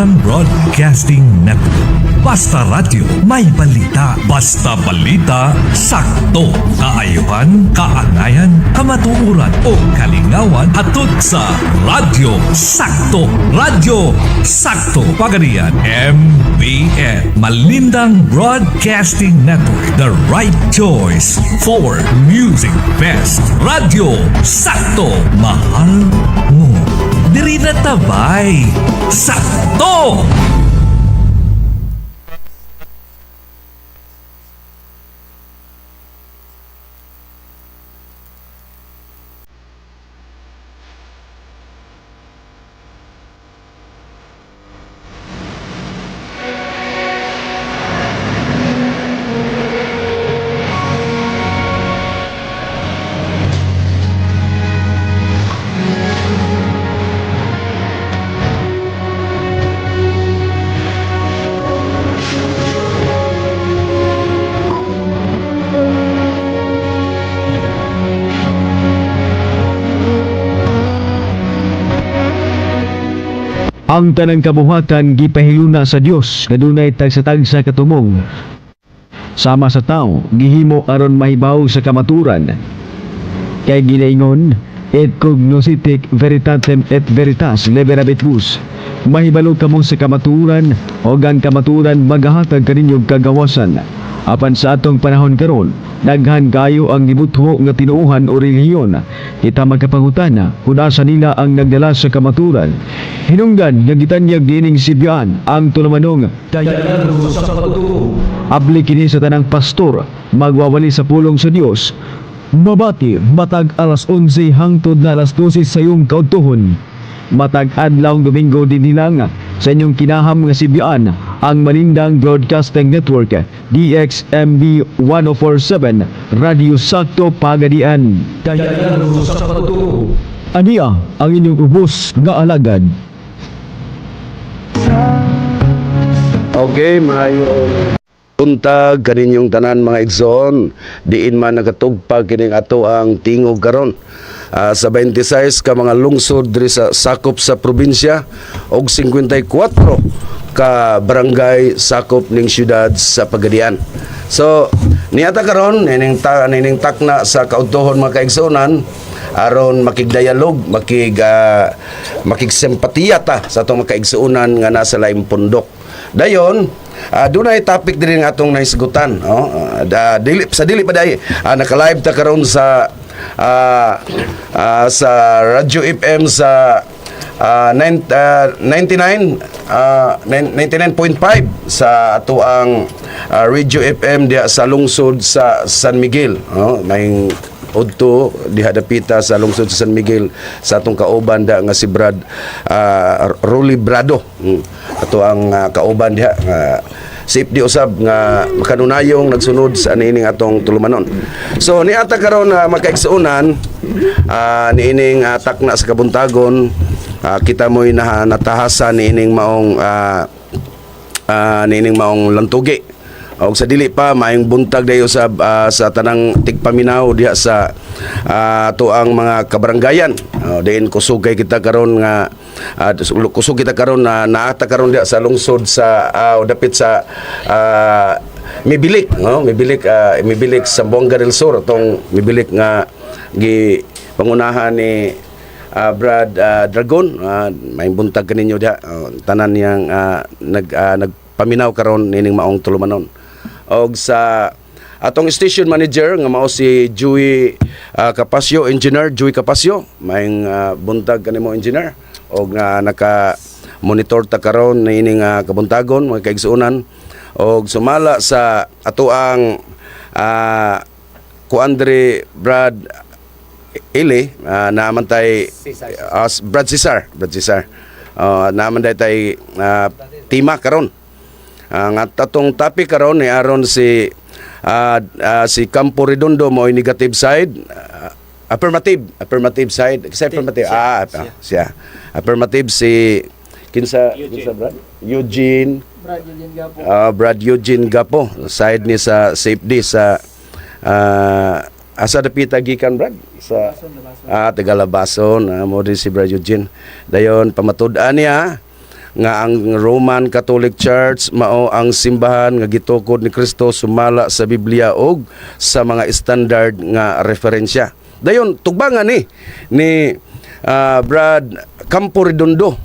Malindang Broadcasting Network. Basta radyo, may balita. Basta balita, sakto. Kaayuhan, kaangayan, kamatuuran o kalingawan hatod sa Radyo Sakto. Radyo Sakto. Pagadian, MBN. Malindang Broadcasting Network. The right choice for music best. Radyo Sakto. Mahal mo. Diri na tabay. Sakto! Ang tanang kabuhatan gipahiluna sa Dios nga dunay tagsa-tagsa katumong. Sama sa tao, gihimo aron mahibaw sa kamaturan. Kay ginaingon, et cognoscitic veritatem et veritas liberabitbus. Mahibalo kamo sa kamaturan o ang kamaturan magahatag kaninyong kagawasan. Apan sa atong panahon karon, daghan kayo ang gibutho nga tinuuhan o relihiyon. Kita magkapangutana kung asa nila ang nagdala sa kamaturan. Hinungdan nga gitanyag dining Sibian ang tulamanong dayano sa patutuo. Abli kini sa tanang pastor magwawali sa pulong sa Dios. Mabati matag alas 11 hangtod na alas 12 sa iyong kautuhon. Matag adlaw Domingo din nilang sa inyong kinaham nga Sibian ang Malindang Broadcasting Network DXMB 1047 Radio Sakto Pagadian. Dayano sa patutuo. Aniya ang inyong ubos nga alagad. Okay, maayong buntag kaninyong tanan mga igsoon, diin man nagatugpag kining ato ang tingog karon sa 26 ka mga lungsod diri sa sakop sa probinsya og 54 ka barangay sakop ning syudad sa Pagadian. So niata karon nining takna sa kautuhon mga kaigsuonan aron makigdialog, makigsempatiya ta sa atong mga kaigsuonan nga nasa laing pundok. Dayon, dunay topic diri nga atong naisgutan, sa dili pa dai naka-live ta karon sa Radyo FM sa 99.5 sa ato ang Radio FM diha sa lungsod sa San Miguel, may udto diha dapita sa lungsod sa San Miguel sa atong kauban da nga si Brad Rolly Brado. Ato ang kauban diha safe di usab nga makanunayong nagsunod sa niining atong tulumanon. So niata karon magkaigsuonan niining takna sa kabuntagon, kita mo'y natahasan niining maong lantugi. Og sa dili pa maayong buntag dayo sa tanang tigpaminaw diha sa tuang mga kabaranggayan. Diin kusog kay kita karon nga kusog kita karon na naata karon diha sa lungsod sa dapit sa Mibilik, Mibilik sa Buanga del Sur, tong Mibilik nga gi pangunahan ni Brad Dragon. May buntag kaninyo diha tanan yang nagpaminaw karon nining maong tulumanon. Og sa atong station manager nga mao si Joey Capasio, engineer Joey Capasio, maayong buntag kanimo engineer, og naka monitor ta karon nining kabuntagon mga kaigsuonan. Og sumala sa ato ang kuandre Brad Ile naman tay Brad Cesar naman tay tima karon. Ang atong topic karon ni aron si Campo Redondo mo negative side, affirmative side, siya affirmative si kinsa Brad Eugene Gapo side ni sa safety sa asa dapita gikan Brad sa Tagalabason mo din si Brad Eugene dayon pamatud-an niya nga ang Roman Catholic Church mao ang simbahan nga gitukod ni Kristo sumala sa Biblia og sa mga standard nga referensya. Dayon tugbangan ni Brad Campo Redondo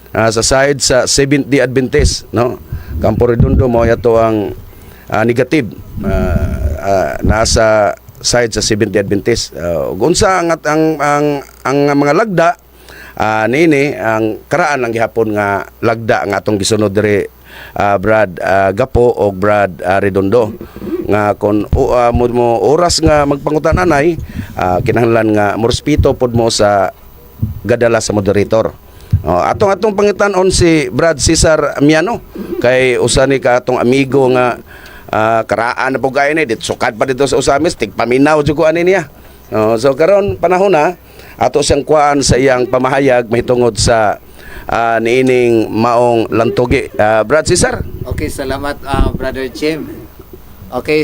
sa side sa Seventh-day Adventist, no? Campo Redondo mao yato ang negative nasa side sa Seventh-day Adventist. Unsa ang mga lagda niini ang karaan lang gihapon nga lagda nga atong gisunod diri Brad Gapo o Brad Redondo nga kon mo oras nga magpangutan-anay kinahanglan nga morespeto pod mo sa gadala sa moderator. Atong pangitan-on si Brad Cesar Miano kay usa ni ka atong amigo nga karaan na po gaya ni dit sukad pa dito sa Usamis tigpaminaw jud ko ani niya. So karon panahon na ato siyang kuan sa iyang pamahayag mahitungod sa niining maong lantugi. Brad Cesar. Okay, salamat Brother Jim. Okay,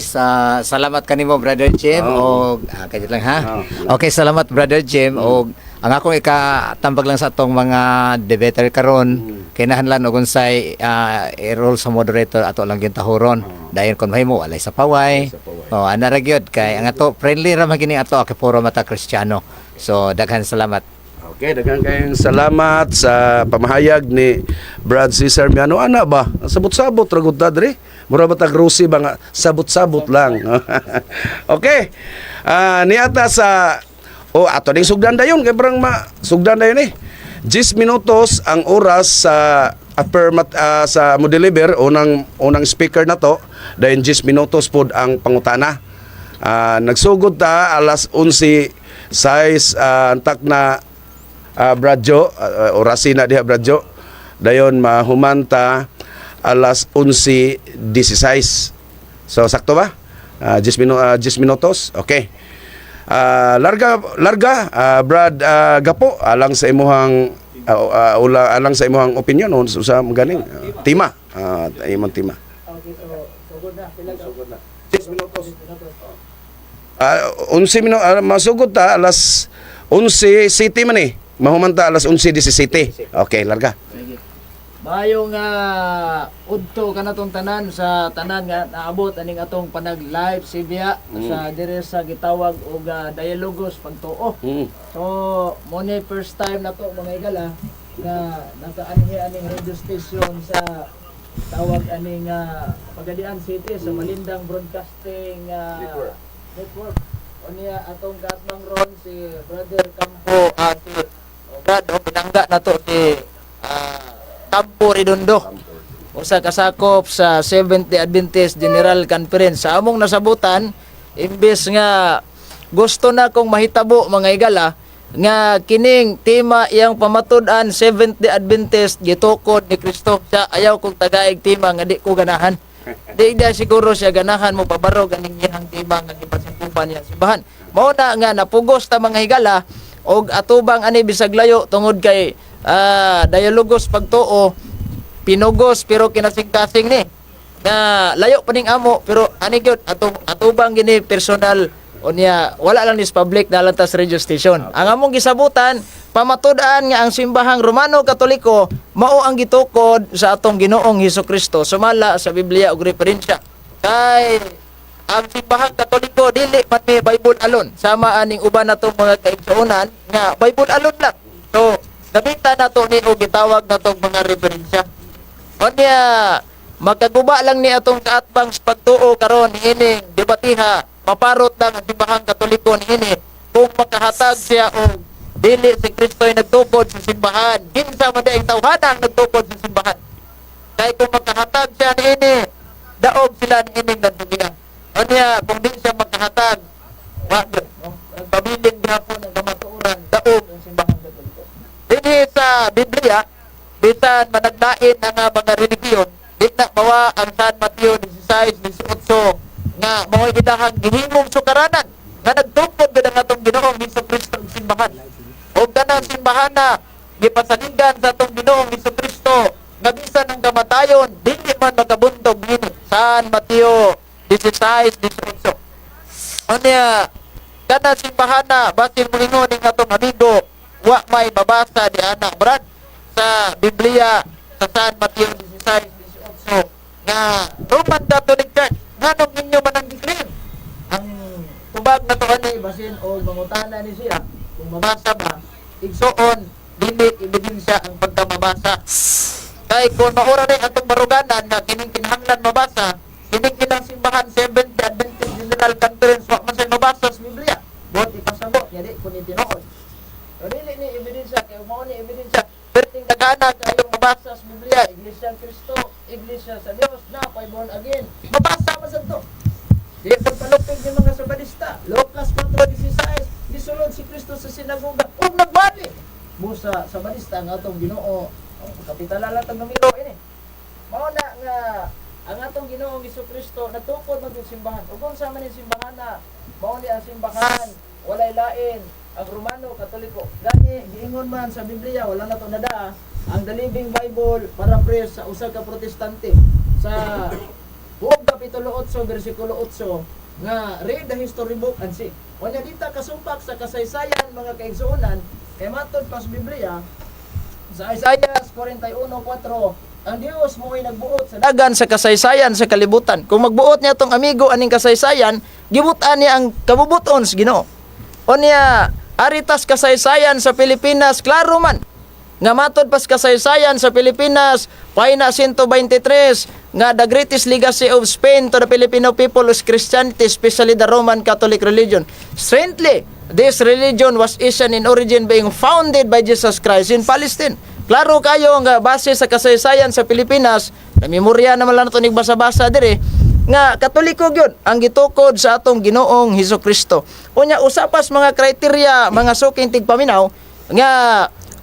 salamat kanimo Brother Jim o kaya lang ha. Okay, salamat Brother Jim o ang akong ikatambag lang sa atong mga debater karon kinahanglan og unsay i-role sa moderator ato lang gintahuron dayon kon mahimo walay sa paway. Ana ra gyud kay ang ato friendly ra man kini ato kay puro mata Kristiyano. So daghan salamat. Okay, daghang kayong salamat sa pamahayag ni Brad Cesar Miano. Ana ba? Sabot-sabot ra gud ta diri. Mura ba tag Rosie ba nga sabot-sabot lang. Okay. Niata sa ato ding sugdan dayon kay parang sugdan dayon 10 minutos ang oras sa sa mo deliver unang speaker na to dayon 10 minutos pod ang pangutana. Nagsugod ta alas 11 size antak na Bradjo orasi na diha Bradjo dayon mahumanta alas 11:16. So sakto ba? 10 minutos. Okay. Larga Brad Gapo alang sa imuhang alang sa imuhang opinion sa maganing tema imong tema. Okay, so sugod na pila 10 minutos. 11 minutos masugod ta alas 11 city man mahumanta alas 11:17. Okay, larga. Mayong udto kanatong tanan sa tanan nga naabot aning atong panag live CBA sa dire sa gitawag og dialogos pagtuo. So mo ni first time nato mga igala nga nakaanhi aning radio station sa tawag aning Pagadian City sa Malindang Broadcasting Network. Unya atong katbang ron si Brother Campo si Brad pinangga nato si Campo Redondo usa kasakop sa Seventh-day Adventist General Conference sa among nasabutan imbes nga gusto na kong mahitabo mga igala nga kining tema yang pamatud-an Seventh-day Adventist gitukod ni Kristo sa ayaw kong tagaig tema nga di ko ganahan di siguro siya ganahan mo pabarog aning iyang tema nga gipasingkupan niya simbahan mao na nga napugos ta mga higala og atubang ani bisag layo tungod kay dialogos pagtuo pinugos pero kinasing-kasing ni na layo pa ning amo pero ani gyud atubang gini personal unya wala lang nis public na lantas radio station ang among gisabutan pamatud-an nga ang simbahang Romano Katoliko mao ang gitukod sa atong Ginoong Hesukristo sumala sa Biblia og referensya kay ang simbahang Katoliko dili man may Bible alone sama aning uban natong mga kaigsuonan nga Bible alone lang so gamitan nato ni og gitawag natong mga referensya. Unya magkaguba lang ni atong kaatbang pagtuo karon niining debatiha maparot lang ang simbahang Katoliko niini kung makahatag siya og dili si Kristo'y nagtukod sa simbahan. Kinsa man daing tawhana ang nagtukod sa simbahan. Kay kung makahatag siya niini daog sila niining nandugian. Unya kung di siya makahatag wag pabiling gihapon ang kamatuoran daog ang simbahang Katoliko. Dinhi sa Biblia, bisan managdain ang mga religiyon, di na mawa ang San Mateo 16:18 nga mga ilahang gihimong sukaranan nga nagtungkod gid ang atong Ginoong Hesukristo ang simbahan. O ganang simbahan na gipasaligan sa atong Ginoong Hesukristo nga bisan ang kamatayon, dili man makabuntog nini. San Mateo 16:18. Unya, ganang simbahan na basin moingon ning atong amigo wa may babasa di anak Brad sa Biblia sa San Mateo 16:18 nga Roman Catholic Church nganong inyo man ang declare ang tubag na to ani basin o mangutana ni siya kung mabasa ba igsuon dili ebidensya ang pagkamabasa kay kung maura ni atong baruganan na kining kinahanglan mabasa kining kinang simbahan Seventh Adventist General Conference wa man say mabasa sa Biblia buot ipasabot ya di kun tinuod o dili ni ebidensya kay mao ni ebidensya perting dagana kayong mabasa sa Biblia Iglesia Cristo Iglesia sa Dios na kay born again mabasa man sa to di pagpalupig ni mga sabadista Lucas 4:16 gisulod si Kristo sa sinagoga ug nagbalik busa sa sabadista nga atong Ginoo kapitala lang tang numero ini mao na nga ang atong Ginoo Jesucristo natukod man yung simbahan ug unsa man yung simbahan na mao ni ang simbahan walay lain ang Romano Katoliko gani giingon man sa Biblia wala na to nadaa ang The Living Bible paraphrase sa usa ka protestante sa Buong Kapitulo 8 versikulo 8 nga read the history book and see wala dita kasumpak sa kasaysayan mga kaigsuonan kay matod pa sa Biblia sa Isaiah 41:4 ang Dios mo'y nagbuot sa dagan sa kasaysayan sa kalibutan kung magbuot niya tong amigo aning kasaysayan gibutan niya ang kabubuton sa Ginoo o niya aritas kasaysayan sa Pilipinas klaro man nga matod pas kasaysayan sa Pilipinas pahina 123 nga the greatest legacy of Spain to the Filipino people is Christianity, especially the Roman Catholic religion. Strangely, this religion was Asian in origin being founded by Jesus Christ in Palestine. Klaro kayo nga base sa kasaysayan sa Pilipinas, na memorya naman lang ito nagbasa-basa dire, nga Katoliko gyud ang gitukod sa atong Ginoong Hesukristo. Unya usapas mga kriteria, mga suking tigpaminaw nga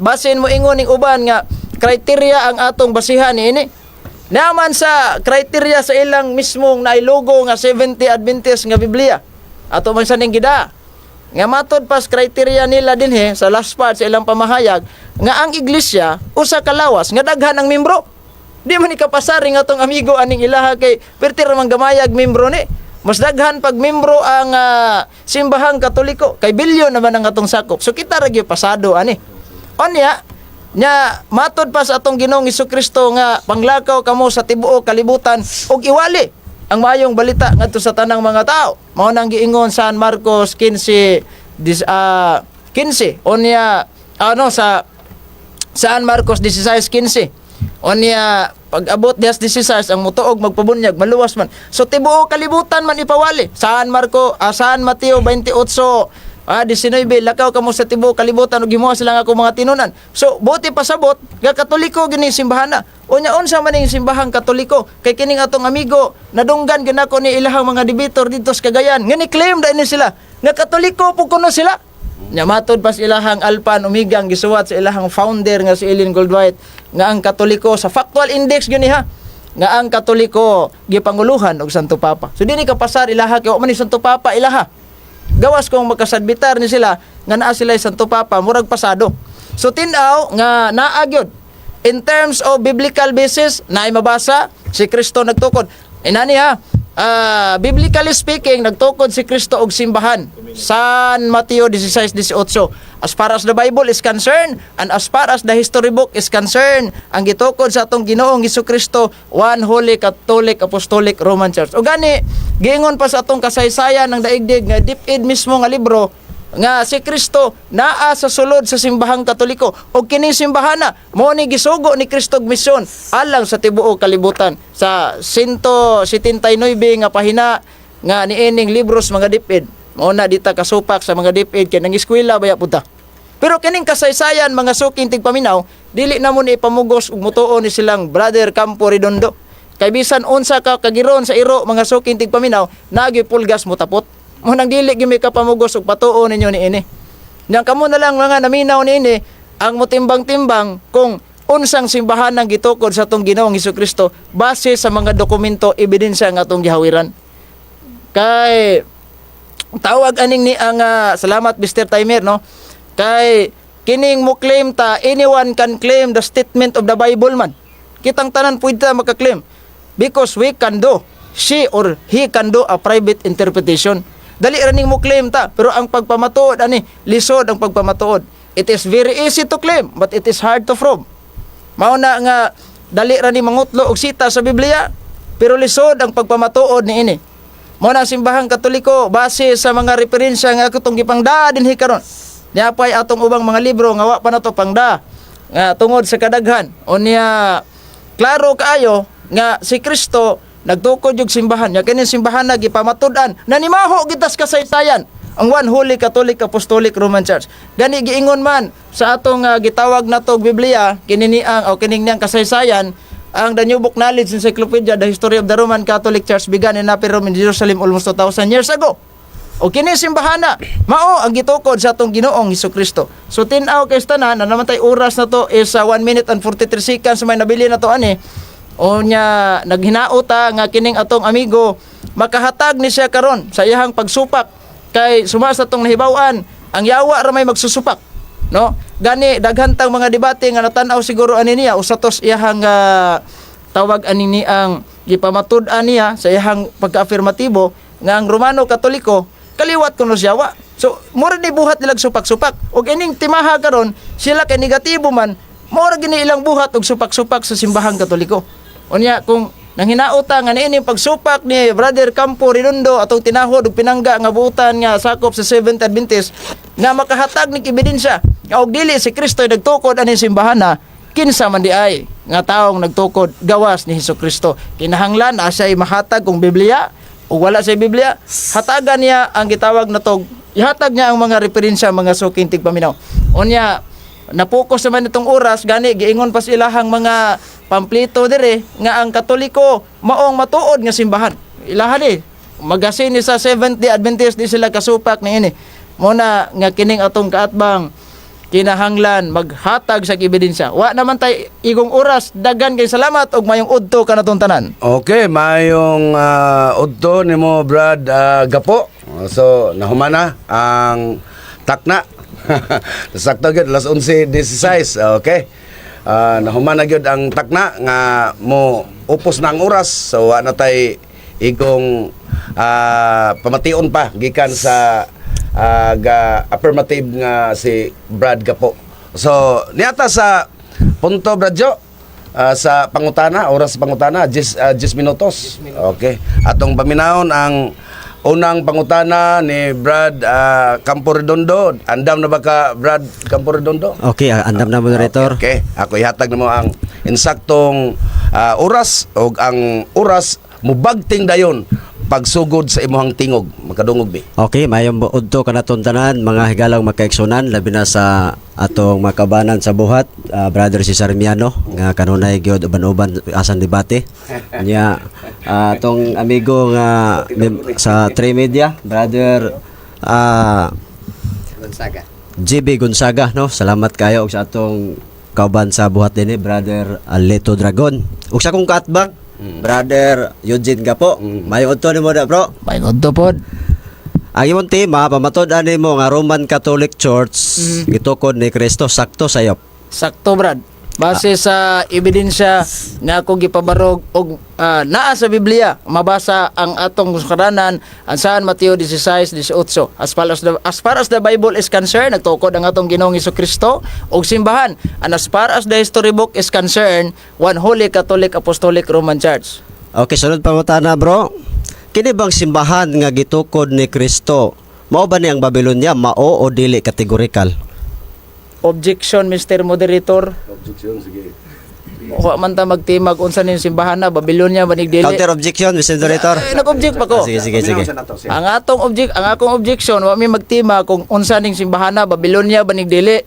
basin mo ingon ning uban nga kriteria ang atong basihan ini. Naman sa kriteria sa ilang mismong nailogo nga 70 Adventist nga Biblia. Ato man sa ning gida. Nga matod pas kriteria nila dinhi sa last part sa ilang pamahayag nga ang iglesia usa ka lawas nga daghan ang membro. Di man ikapasari nga tong amigo aning ilaha kay pertir man gamayag membro ni. Mas daghan pag membro ang simbahang Katoliko kay bilyon naman ang atong sakop. So kita ra gyud pasado ani. Onya nya matod pa sa atong Ginoong Hesukristo nga panglakaw kamo sa tibuok kalibutan ug iwali ang maayong balita ngadto sa tanang mga tao. Mao nang giingon San Marcos 15 onya sa San Marcos 16:15 onya pag-abot dias 16 ang mutuog magpabunyag maluwas man. So tibuok kalibutan man ipawali. San Mateo 28 19 lakaw kamo sa tibuok kalibutan ug gimuha sila nga ako mga tinunan. So buti pasabot nga Katoliko gini simbahana. Unya unsa man ning simbahang Katoliko kay kining atong amigo nadunggan gyud nako ni ilahang mga debator dito sa Cagayan. Nga ni claim da ini sila nga Katoliko pug kuno sila. Nya matod pas ilahang Alpha and Omega ang gisuwat sa ilahang founder nga si Ellen Goldwhite nga ang Katoliko sa factual index gyud niha nga ang Katoliko gipanguluhan og Santo Papa. So dinhi ka pasar ilaha kay wa man ni Santo Papa ilaha. Gawas kung magkasadbitar ni sila nga naa sila Santo Papa murag pasado. So tin-aw nga naa gyud in terms of biblical basis naay mabasa si Kristo nagtukod. Inani biblically speaking nagtukod si Kristo og simbahan. San Mateo 16:18. As far as the Bible is concerned and as far as the history book is concerned, ang gitukod sa atong Ginoong Hesukristo, one holy Catholic Apostolic Roman Church. O gani, giingon pa sa atong kasaysayan ng daigdig nga DepEd mismo nga libro nga si Kristo naa sa sulod sa simbahang Katoliko o kining simbahana mo ni gisugo ni Kristo og misyon alang sa tibuok kalibutan sa 179 nga pahina nga niining libros mga DepEd. Mao na dita kasupak sa mga DepEd kay nang eskwela baya punta. Pero kining kasaysayan mga suking tigpaminaw dili na mo ni ipamugos ug mutuo ni silang Brother Campo Redondo. Kay bisan unsa ka kagiron sa iro mga suking tigpaminaw nagipulgas mo tapot. Mo nang dili gyud mi ka pamugos ug patuo ninyo niini. Nya kamo na lang mga naminaw niini ang motimbang-timbang kung unsang simbahan ang gitukod sa atong Ginoong Hesukristo base sa mga dokumento ebidensya nga atong gihawiran. Kay tawag aning ni ang salamat Mr. Timer no. Kay kining mo claim ta anyone can claim the statement of the Bible man. Kitang tanan pwede ta maka-claim because we can do she or he can do a private interpretation. Dali ra ning mo claim ta pero ang pagpamatuod ani lisod ang pagpamatuod. It is very easy to claim but it is hard to prove. Mao na nga dali ra ni mangutlo og sita sa Biblia, pero lisod ang pagpamatuod niini. Mo na simbahang Katoliko base sa mga referensya nga atong gipangda dinhi karon. Niapay atong ubang mga libro nga wa pa nato pangda nga tungod sa kadaghan. Unya klaro kaayo nga si Kristo nagtukod yung simbahan. Nya kining simbahan na gipamatud-an na nimaho gitas kasaysayan ang One Holy Catholic Apostolic Roman Church. Gani giingon man sa atong gitawag natog Biblia kininiang o kining niyang kasaysayan ang The New Book Knowledge Encyclopedia, The History of the Roman Catholic Church began in Upper Rome in Jerusalem almost 2,000 years ago. O kini simbahana mao ang gitukod sa atong Ginoong Hesukristo. So tin-aw kay tanan na naman tay oras na to is 1 minute and 43 seconds may nabili na to ani. O nya naghinaota nga kining atong amigo makahatag ni siya karon sa iyahang pagsupak kay sumasa tong nahibaw-an ang yawa ra may magsusupak, no? Gani daghan tang mga debate nga natan-aw siguro ani niya usatos iyahang tawag ani ni ang gipamatud-an niya sa iyahang pagka-afirmatibo nga ang Romano Katoliko kaliwat kuno siya wa. So mura ni buhat nilang supak-supak og ining timaha karon sila kay negatibo man mura gini ilang buhat og supak-supak sa simbahang Katoliko. Unya kung nang hinaota nga niini pagsupak ni Brother Campo Redondo atong tinahod og pinangga nga buutan nga sakop sa Seventh Adventist nga makahatag ni ebidensya nga og dili si Kristo nagtukod ani simbahana kinsa man di ay nga taong nagtukod gawas ni Hesukristo. Kinahanglan asay mahatag kung Biblia o wala sa Biblia, hatagan niya ang gitawag na tog, ihatag niya ang mga referensya mga suking tigpaminaw. Unya napokus naman itong oras gani giingon pa sa ilahang mga pamplito dire nga ang Katoliko maong matuod nga simbahan. Ilahan magasin ni sa Seventh-day Adventist di sila kasupak ni ini. Muna nga kining atong kaatbang kinahanglan maghatag sa ebidensya. Wa naman tay igong oras dagan kay salamat og mayong udto kanatong tanan. Okay, mayong udto nimo Brad Gapo. So nahumana ang takna. Sakto gyud alas 11:16. Okay. Nahuman na gyud ang takna nga mo upos na ang oras so wa na tay igong pamation pa gikan sa affirmative nga si Brad Gapo. So niata sa punto Bradjo sa pangutana, oras sa pangutana 10 minutos. Okay. Atong paminahon ang unang pangutana ni Brad Campo Redondo. Andam na ba ka Brad Campo Redondo? Okay, andam na moderator. Okay. Ako ihatag nimo ang insaktong oras o ang oras mubagting dayon pagsugod sa imuhang tingog. Makadungog bi. Okay, mayong udto kanaton tanan mga higalang makaigsunan labi na sa atong makabanan sa buhat, Brother Cesar Miano nga kanunay gyud uban-uban asan debate. Nya atong amigo nga sa Tri Media, Brother Gonzaga. JB Gonzaga, no? Salamat kayo og sa atong kauban sa buhat dinhi, Brother Leto Dragon. Ug sa kong kaatbang, Brother Eugene Gapo. Mayong udto nimo da, bro. Mayong udto pod. Ang imong tema, pamatud-an nimo nga Roman Catholic Church gitukod ni Kristo sakto sayop. Sakto Brad. Base sa ebidensya nga akong gipabarog og naa sa Biblia mabasa ang atong sukaranan ang saan Mateo 16:18 as far as the Bible is concerned nagtukod ang atong Ginoong Hesukristo og simbahan, and as far as the history book is concerned One Holy Catholic Apostolic Roman Church. Okay, sunod pangutana, bro. Kini bang simbahan nga gitukod ni Kristo mao ba ni ang Babylonia mao o dili kategorikal? Objection, Mr. Moderator. Objection, sige. Wa man ta magtimag unsa ning simbahan na Babylonia banig dili. Counter objection, Mr. Moderator. Nag-object pa ko. Sige. Ang akong objection wa mi magtima kung unsa ning simbahan na Babylonia banig dili.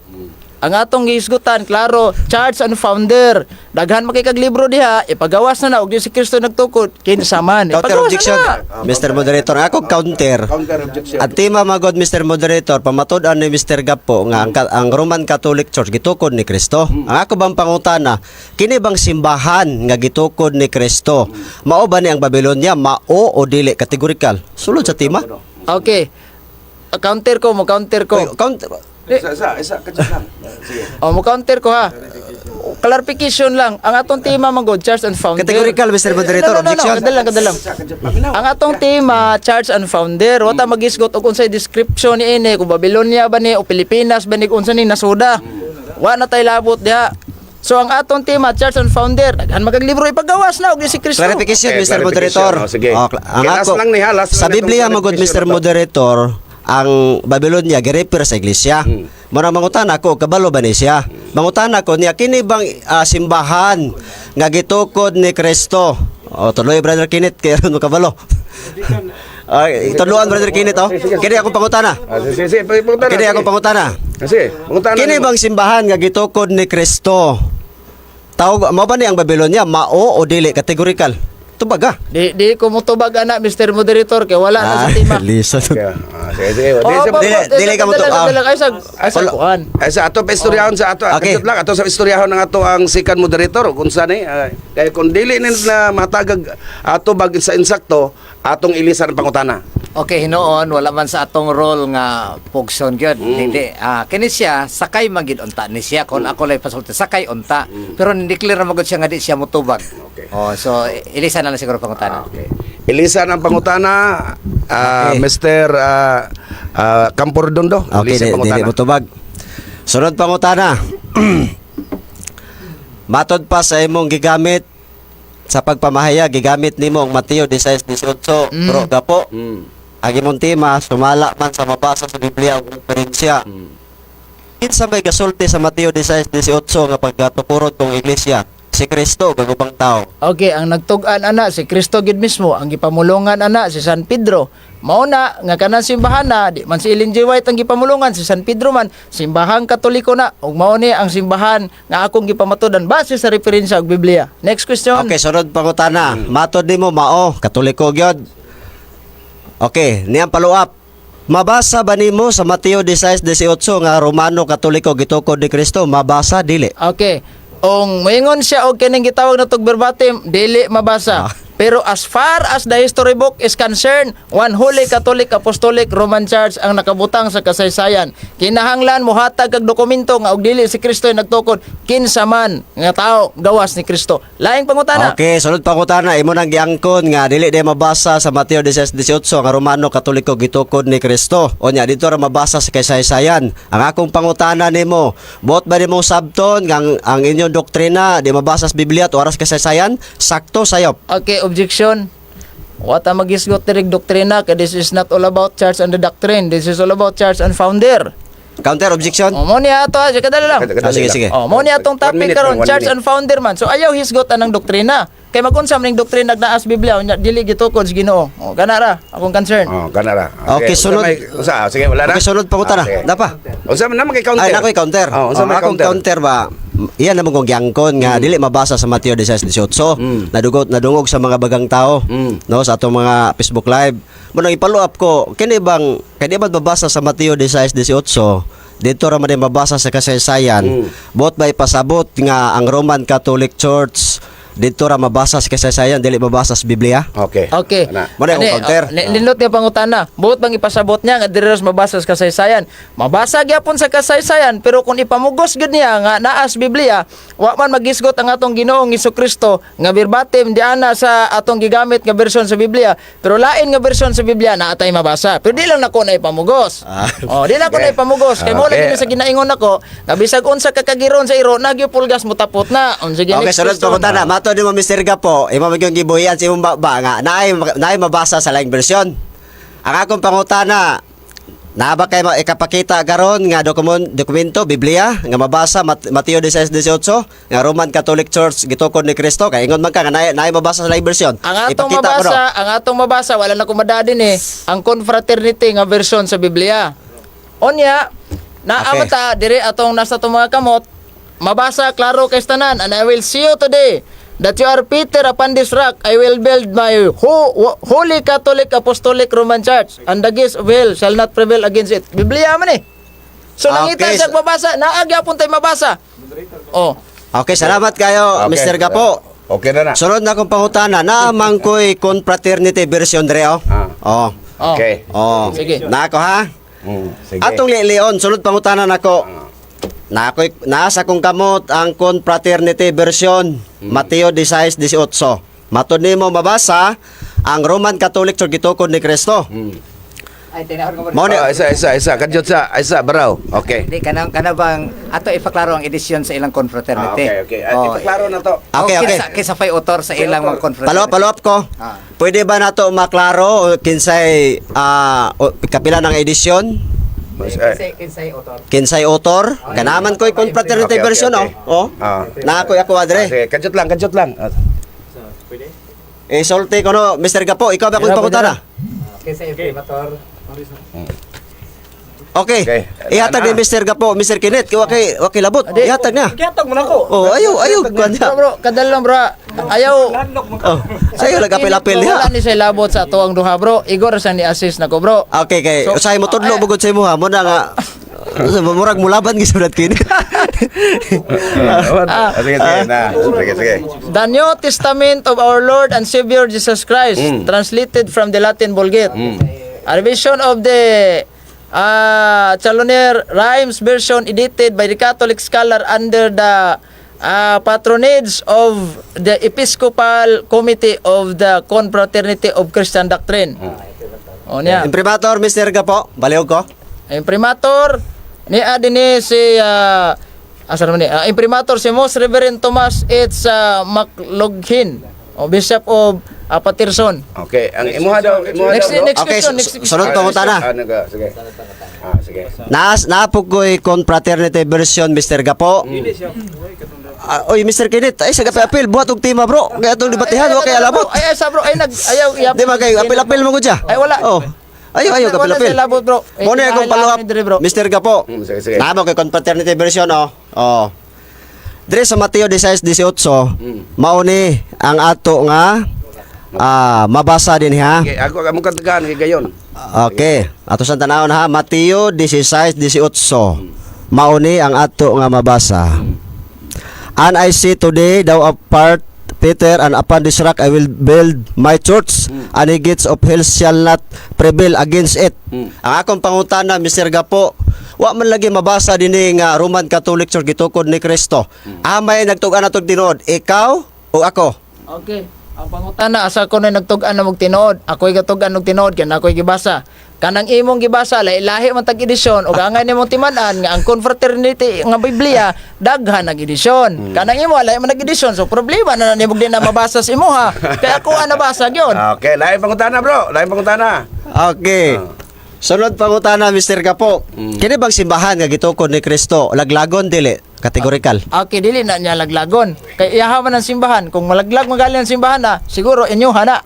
Ang atong gihisgutan klaro, Church and Founder. Daghan makikag libro diha, ipagawas na og si Kristo nagtukod kinsa man. Counter Ipagawas objection, na. Mr. Moderator. Ako counter. Counter objection. At tema magod Mr. Moderator, pamatud-an ni Mr. Gapo nga ang Roman Catholic Church gitukod ni Kristo. Ang ako bang pangutana, kini bang simbahan nga gitukod ni Kristo mao ba ni ang Babylonia mao o dili kategorikal? Sulod sa tema. Okay. Counter ko. Counter. Isa kadyak lang. Sige. Mo counter ko ha. Clarification lang. Ang atong tema magod Church and Founder. Categorical, Mr. Moderator. No. Objection. Kadalang. Ang atong tema Church and Founder, wata magisgot og unsay description ni ini kung Babylonia ba ni o Pilipinas ba ni unsa ni nasuda. Wa na tay labot diha. So ang atong tema, Church and Founder, daghan magaglibro ipagawas na og si Kristo. Clarification, Okay, Mr. clarification. Moderator. Sige. Ang Last lang ni ha, last sa lang Biblia itong magod, clarification Mr. na to. Moderator, ang Babylonia girefer sa iglesia. Muna mangutan ako, kabalo ba ni siya? Mangutan ako niya, kini bang simbahan nga gitukod ni Kristo? O, tuloy, Brother Kenneth, kaya rin mo kabalo. Tuluan, Brother Kenneth, oh. Kini akong pangutana. Sige, pangutana. Kini akong pangutana. Sige, pangutana. Kini bang simbahan nga gitukod ni Kristo? Tawag mo ba ni ang Babylonia mao o dili kategorikal? Tubaga. Di ko mutubag ana Mr. Moderator kay wala na sa tema. Listen. Sige, sige. Dili ka mo to. Ay sa kuan. Ay, sa ato pa istoryahon sa ato. Okay. Lang ato sa istoryahon ng ato ang second moderator kung saan kaya kung dili ni na matagag ato bag sa insakto atong ilisan ang pangutana. Okay, hinoon wala man sa atong role nga pugson gyud. Hindi kini siya sakay magid unta ni siya kon ako lay pasulti sakay unta. Pero ni-declare na magud siya nga di siya mutubag. Okay. Oh, so ilisan na lang siguro pangutana. Okay. Ilisan ang pangutana Okay. Mr. Campordondo. Okay, Ilisan dili mo tubag. Sunod pangutana. Matod pa sa imong gigamit sa pagpamahayag gigamit nimo ang Mateo 16:18 bro gapo. Ang imong tema sumala man sa mabasa sa Biblia ang referensya. Kinsa may gasulti sa Mateo 16:18 nga pagkatukurod tong iglesia? Si Kristo gagubang tao. Okay, ang nagtug-an ana si Kristo gid mismo, ang gipamulungan ana si San Pedro. Mao na nga kanang simbahan na di man si Ellen G. White ang gipamulungan, si San Pedro man simbahang Katoliko na ug mao ni ang simbahan nga akong gipamatudan base sa referensya og Biblia. Next question. Okay, sunod pangutana. Matod nimo mao Katoliko gyud. Okay, niyang follow-up. Mabasa ba nimo sa Mateo 16:18 nga Romano Katoliko gitukod ni Kristo? Mabasa dili. Okay. Ong moingon siya og kining gitawag na tog verbatim, dili mabasa. Pero as far as the history book is concerned, one Holy Catholic Apostolic Roman Church ang nakabutang sa kasaysayan. Kinahanglan mohatag kag dokumento nga og dili si Kristo nagtukod kinsa man nga tao gawas ni Kristo. Laing pangutana. Okay, sunod pangutana. Imo nang giangkon nga dili di mabasa sa Mateo 16:18 nga Romano Katoliko gitukod ni Kristo. O nya dito ra mabasa sa kasaysayan. Ang akong pangutana nimo, buot ba nimo sabton nga ang inyong doktrina di mabasa sa Biblia at oras kasaysayan? Sakto sayop. Okay, objection. What ang magisgot dirig doktrina kay this is not all about church and the doctrine. This is all about church and founder. Counter objection. O mo niya ato, kadali lang. Sige, sige. Oh, mo niya atong 1 topic minute karon, lang, 1 church minute. and founder man. So ayaw hisgotan ng doktrina. Kay magunsa man ning doktrina naas Biblia unya dili gitukod sa Ginoo. O kana ra akong concern. Oh, kanara. Okay, sunod. Sige, wala na. Okay, sunod pangutana. sige. Dapa. Unsa man naman kay counter? Ay, nakoy counter. Oh, unsa man akong counter ba? Iyan naman kong giangkon nga dili mabasa sa Mateo 16:18. Nadungog sa mga bagang tao no sa atong mga Facebook live. Muna i-follow up ko, kini bang kani ba mabasa sa Mateo 16:18? Dito ra man din mabasa sa kasaysayan. Bot ba ipasabot nga ang Roman Catholic Church dito ra mabasa sa kasaysayan dili mabasa sa Biblia? Okay. Okay. Ana. Muna akong counter. Lindot niya pangutana. Buot bang ipasabot niya nga diri mabasa sa kasaysayan. Mabasa gyapon sa kasaysayan pero kung ipamugos gud niya nga naa sa Biblia, wa man magisgot ang atong Ginoong Hesukristo nga verbatim di ana sa atong gigamit nga bersyon sa Biblia. Pero lain nga bersyon sa Biblia na atay mabasa. Pero di lang nako na ipamugos. Di lang ko na ipamugos. Kay mo Okay. lagi sa ginaingon nako, nga bisag unsa ka kagiron sa iro nagyupulgas mo tapot na. Sige, Okay, next sunod question. pangutana. Mato ni mo Mr. Gapo, imo magyong gibuhian sa imong baba nga naay mabasa sa laing bersyon. Ang akong pangutana, na ba kay ikapakita karon nga dokumento Biblia nga mabasa Mateo 16:18 nga Roman Catholic Church gitukod ni Kristo kay ingon man ka nga naay mabasa sa laing bersyon. Ang atong Ipakita ko mabasa, ang atong mabasa wala na kumadadin ang confraternity nga version sa Biblia. Onya, naamata dire atong nasa atong mga kamot, mabasa klaro kay tanan, and I will see you today that you are Peter upon this rock I will build my Holy Catholic Apostolic Roman Church, and the gates of hell shall not prevail against it. Biblia man So nangita Okay, siya mabasa, naagya-pon tay mabasa. Oh. Okay, salamat kayo Okay. Mr. Gapo. Okay na na. Sunod na akong pangutana, naamang ko'y confraternity version dire oh. Oh. Oh. Okay. Oh. Sige. Nako ha. Sige. Atong Leon, sunod pangutana nako. Nasa kong kamot ang confraternity version Mateo 16:18. Matod nimo mabasa ang Roman Catholic Church gitukod ni Kristo. Ay tinahon ko Mao ni Isa. Kadyot sa, isa, baraw. Okay. Di kana bang ato ipaklaro ang edisyon sa ilang confraternity. Okay. Oh, Ipaklaro na to. Okay, okay. Kinsa fay author sa ilang mga confraternity. Follow up ko. Ah. Pwede ba nato maklaro kinsay kapila ng edisyon? Kinsay author. Kinsay author? Kanaman ko'y confraternity Okay. version oh. Na ako adre. Sige, kadyot lang. Sulti ko no, Mr. Gapo, ikaw ba kung pangutana? Kinsay imprimatur. Okay. Okay. Ihatag ni Mr. Gapo, Mr. Kenneth, wakay labot. Ihatag na. Kiyatag mo na ko. Oh, ayaw kanya. Bro, kadal lang bro. Ayaw. Oh, sayo nagapil-apil Wala niya. ni say labot sa tuang duha bro. Igor sa ni assist na ko bro. Okay, kay So, usahay mo tudlo bugod sa imo ha. Mo na nga murag mulaban gisunod kini. Sige. The New Testament of our Lord and Savior Jesus Christ, translated from the Latin Vulgate. A revision of the Challoner Rhymes version edited by the Catholic scholar under the patronage of the Episcopal Committee of the Confraternity of Christian Doctrine. O niya. Imprimatur Mr. Gapo, baliw ko. Imprimatur ni adini si asa naman ni imprimatur si Most Reverend Thomas H. McLaughlin o Bishop of Patterson. Okay, ang imuha daw. Next Okay, question, next question. sunod pangutana. Sige. Sige. Napog ko'y confraternity version Mr. Gapo. Oy Mr. Kenneth, ay sa apil buhat og tema bro. Kaya atong debatehan wa kay alabot. Ay sa bro, ay ayaw Di ba kay apil-apil mo gud siya? Ay, wala. Oh. Ayaw Wala kapil-apil. sa labot, bro. Mo na akong follow up. Bro. Mr. Gapo. Sige. Namo kay confraternity version oh. Oh. Dire sa Mateo 16:18, mao ni ang ato nga mabasa din ha. Okay, ako amo katagaan kay gayon. Okay, ato sa tanawon ha, Mateo 16:18. Mao ni ang ato nga mabasa. And I say today, thou apart, Peter, and upon this rock I will build my church, and the gates of hell shall not prevail against it. Ang akong pangutana, Mr. Gapo, wa man lagi mabasa dinhi nga Roman Catholic Church gitukod ni Kristo. Amay nagtug-an atong tinuod, ikaw o ako? Okay. Ang pangutana asa ko na nagtug-an na mog tinuod. Ako'y gatug-an og tinuod kay ako'y gibasa. Kanang imong gibasa lahi man tag edisyon ug angay nimong timan-an nga ang confraternity nga Biblia daghan nag edisyon. Kanang imo lahi man nag edisyon so problema na nimog din na mabasa sa imo ha. Kaya ako nabasa gyud. Okay, lain pangutana bro. Lain pangutana. Okay. Sunod pangutana, Mr. Gapo. Kini bang simbahan nga gitukod ni Kristo laglagon dili? Categorical. Okay, dili na niya laglagon. Kay iyaha man ang simbahan. Kung malaglag magaling ang simbahan na, siguro inyuha na.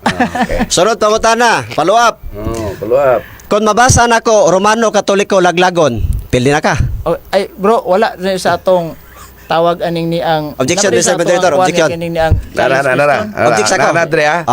Sunod pangutana, follow up. Follow up. Kung mabasa nako Romano Katoliko laglagon, pildi na ka. Oh, ay bro, wala na sa atong tawag aning ni ang Objection, Nabre sa Mr. Moderator, atong objection. aning ni ang Nara. Object ako. Nadre Ah.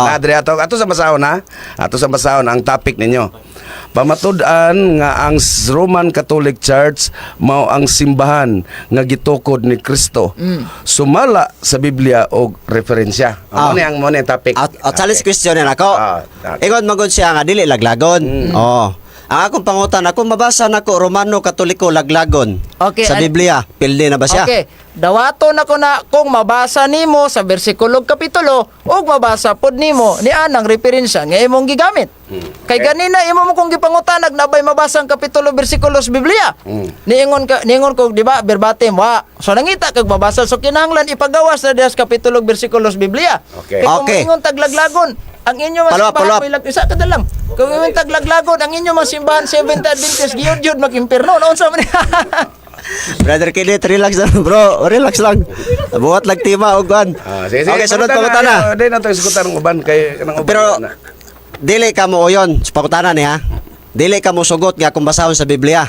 ato sa basahon ha. Ato sa basahon ang topic ninyo. Pamatud-an nga ang Roman Catholic Church mao ang simbahan nga gitukod ni Kristo. Sumala sa Biblia og referensya. Mo ni ang topic. Challenge question na ako. Okay. Ingon magud siya nga dili laglagon. Oh. Ang akong pangutan, kung mabasa nako Romano Katoliko laglagon Okay, sa Biblia, pildi na ba siya? Okay, dawaton ako na kung mabasa nimo sa bersikulo kapitulo ug mabasa pod nimo ni anang referensya nga imong gigamit. Kay ganina imo mo kung gipangutanag na bay mabasa ang kapitulo bersikulo sa Biblia. Niingon ko di ba verbatim wa. So nangita kag mabasa so kinahanglan ipagawas na diha sa kapitulo bersikulo sa Biblia. Okay. Kay kung Okay. ingon taglaglagon ang inyo mga Follow up. simbahan isa ka lang. Kung ingon taglaglagon ang inyo mga simbahan Seventh Adventist gyud mag-impierno unsa man. Brother Kenneth, relax lang bro. Relax lang. Buhat lang tima og kan. Sige. Okay, sunod pangutana. Dili na to isgutan ng uban kay kanang uban. Pero dili ka mo uyon sa pangutana ni ha. Dili ka mo sugot nga kung basahon sa Biblia.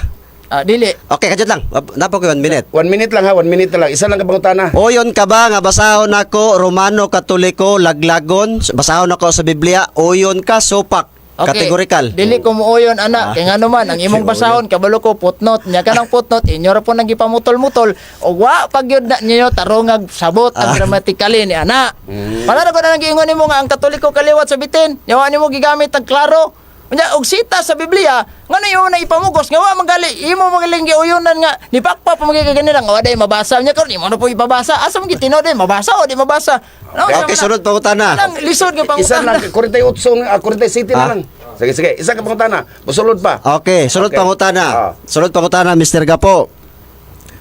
Dili. Okay, kadjud lang. Napo ko 1 minute. 1 minute lang ha, 1 minute na lang. Isa lang ka pangutana. Oyon ka ba nga basahon ako Romano Katoliko laglagon? Basahon ako sa Biblia. Oyon ka sopak. Categorical. Dili ko muuyon ana kay ngano man ang imong basahon kabalo ko footnote nya kanang footnote inyo ra po nang gipamutol-mutol o wa pagyud na ninyo tarongag sabot ang grammatically ni ana. Para na ko na nang giingon nimo nga ang Katoliko kaliwat sa bitin. Yawa nimo gigamit ang klaro. Unya og sita sa Biblia, ngano yung na ipamugos nga wa magali imo magaling giuyunan nga ni pakpa pa magiganira nga wa day mabasa nya karon imo na po ipabasa. Asa man gitino din mabasa o di mabasa? No, Okay, sunod pangutana. Ang lisod nga Isa pangutana. lang 48 47 na lang. Sige, isa ka pangutana. Musulod pa. Okay, sunod Okay. pangutana. Sunod pangutana, Mr. Gapo.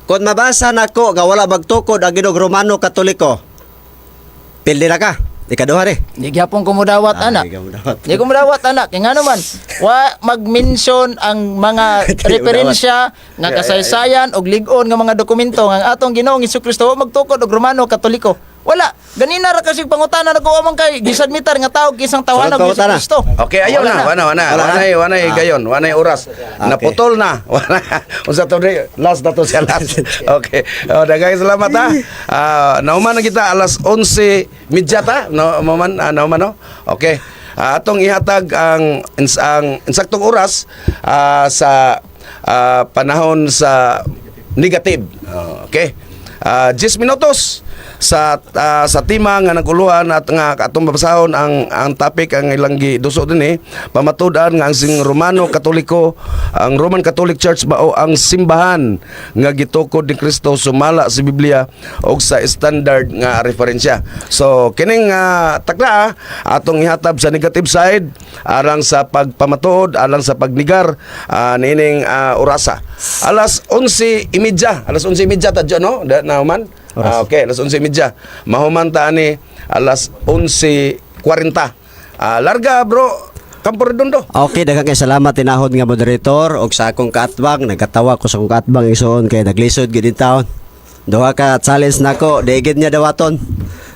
Kung mabasa nako nga wala magtukod ang Ginog Romano Katoliko, pildi na ka. Ikaduha ni. Di gyapon ko mudawat anak. Di ko mudawat anak. Kaya nga naman, wa mag-mention ang mga Di referensya nga kasaysayan og lig-on nga mga dokumento nga ang atong Ginoong Hesukristo wa magtukod og Romano Katoliko. Wala. Ganina ra kasi pangutana na ko man kay gisadmitar nga tawag kisang tawanan Sunod ng pangutana. Hesukristo. Okay, ayaw na. Wanay gayon. Wanay oras. Okay. Naputol na. Unsa to day? Last na to siya last. Okay. Daghang salamat ha. Nauman na kita alas 11:30 ta. Nauman no. Okay. Atong ihatag ang insaktong oras sa panahon sa negative. Okay. 10 minutos sa tema nga naguluhan at nga atong mabasahon ang topic ang ilang giduso din pamatud-an nga ang sing Romano Katoliko, ang Roman Catholic Church mao ang simbahan nga gitukod ni Kristo sumala sa Biblia og sa standard nga referensya. So kining takla atong ihatab sa negative side alang sa pagpamatuod, alang sa pagnigar nining orasa. Alas 11:30 ta no? Nauman. Okay, alas 11:30. Mahuman ta ni alas 11:40. Larga bro, Campo Redondo. Okay, daghang kay salamat tinahod nga moderator og sa akong kaatbang, nagkatawa ko sa akong kaatbang isuon kay naglisod gid in taon. Duha ka challenge nako, daigid niya dawaton.